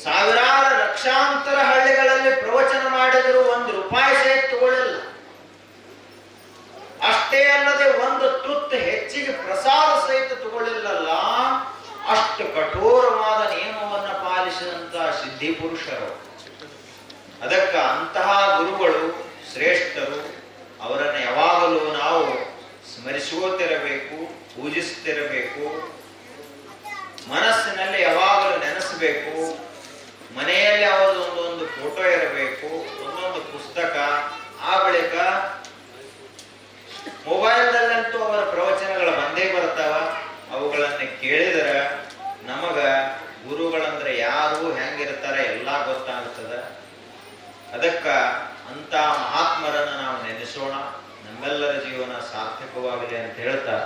ಸಾವಿರಾರು ಲಕ್ಷಾಂತರ ಹಳ್ಳಿಗಳಲ್ಲಿ ಪ್ರವಚನ ಮಾಡಿದ್ರು 1 ರೂಪಾಯಿ ಸಹಿತ ತಗೊಳ್ಳಿಲ್ಲ. ಅಷ್ಟೇ ಅಲ್ಲದೆ ಒಂದು ತುತ್ತು ಹೆಚ್ಚಿಗೆ ಪ್ರಸಾದ ಸಹಿತ ತಗೊಳ್ಳಿಲ್ಲ ಪುರುಷರು. ಅದಕ್ಕ ಅಂತಹ ಗುರುಗಳು ಶ್ರೇಷ್ಠರು. ಅವರನ್ನು ಯಾವಾಗಲೂ ನಾವು ಸ್ಮರಿಸುತ್ತಿರಬೇಕು, ಪೂಜಿಸುತ್ತಿರಬೇಕು, ಮನಸ್ಸಿನಲ್ಲಿ ಯಾವಾಗಲೂ ನೆನೆಸಬೇಕು. ಮನೆಯಲ್ಲಿ ಯಾವುದೋ ಒಂದೊಂದು ಫೋಟೋ ಇರಬೇಕು, ಒಂದೊಂದು ಪುಸ್ತಕ. ಆ ಬಳಿಕ ಮೊಬೈಲ್ದಲ್ಲಂತೂ ಅವರ ಪ್ರವಚನಗಳು ಬಂದೇ ಬರ್ತಾವ. ಅವುಗಳನ್ನು ಕೇಳಿದರೆ ನಮಗ ಗುರುಗಳಂದ್ರೆ ಯಾರು, ಹೆಂಗಿರ್ತಾರೆ ಎಲ್ಲ ಗೊತ್ತಾಗ್ತದ. ಅದಕ್ಕ ಅಂತ ಮಹಾತ್ಮರನ್ನು ನಾವು ನೆನೆಸೋಣ, ನಮ್ಮೆಲ್ಲರ ಜೀವನ ಸಾರ್ಥಕವಾಗಲಿ ಅಂತ ಹೇಳ್ತಾ,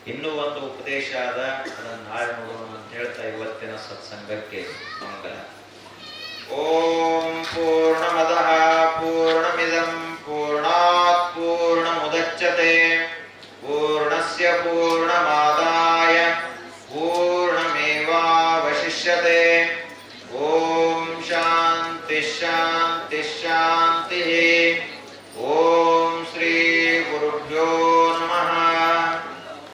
ಇನ್ನೂ ಒಂದು ಉಪದೇಶ ಅದ, ಅದನ್ನು ನಾಳೆ ನೋಡೋಣ ಅಂತ ಹೇಳ್ತಾ ಇವತ್ತಿನ ಸತ್ಸಂಗಕ್ಕೆ ಮಂಗಲ. ಓಂ ಪೂರ್ಣಮದಃ ಪೂರ್ಣಮಿದಂ ಪೂರ್ಣಾತ್ ಪೂರ್ಣಮುದಚ್ಯತೆ ಪೂರ್ಣಸ್ಯ ಪೂರ್ಣಮಾದಾಯ ಪೂರ್ಣಮೇವಾವಶಿಷ್ಯತೆ.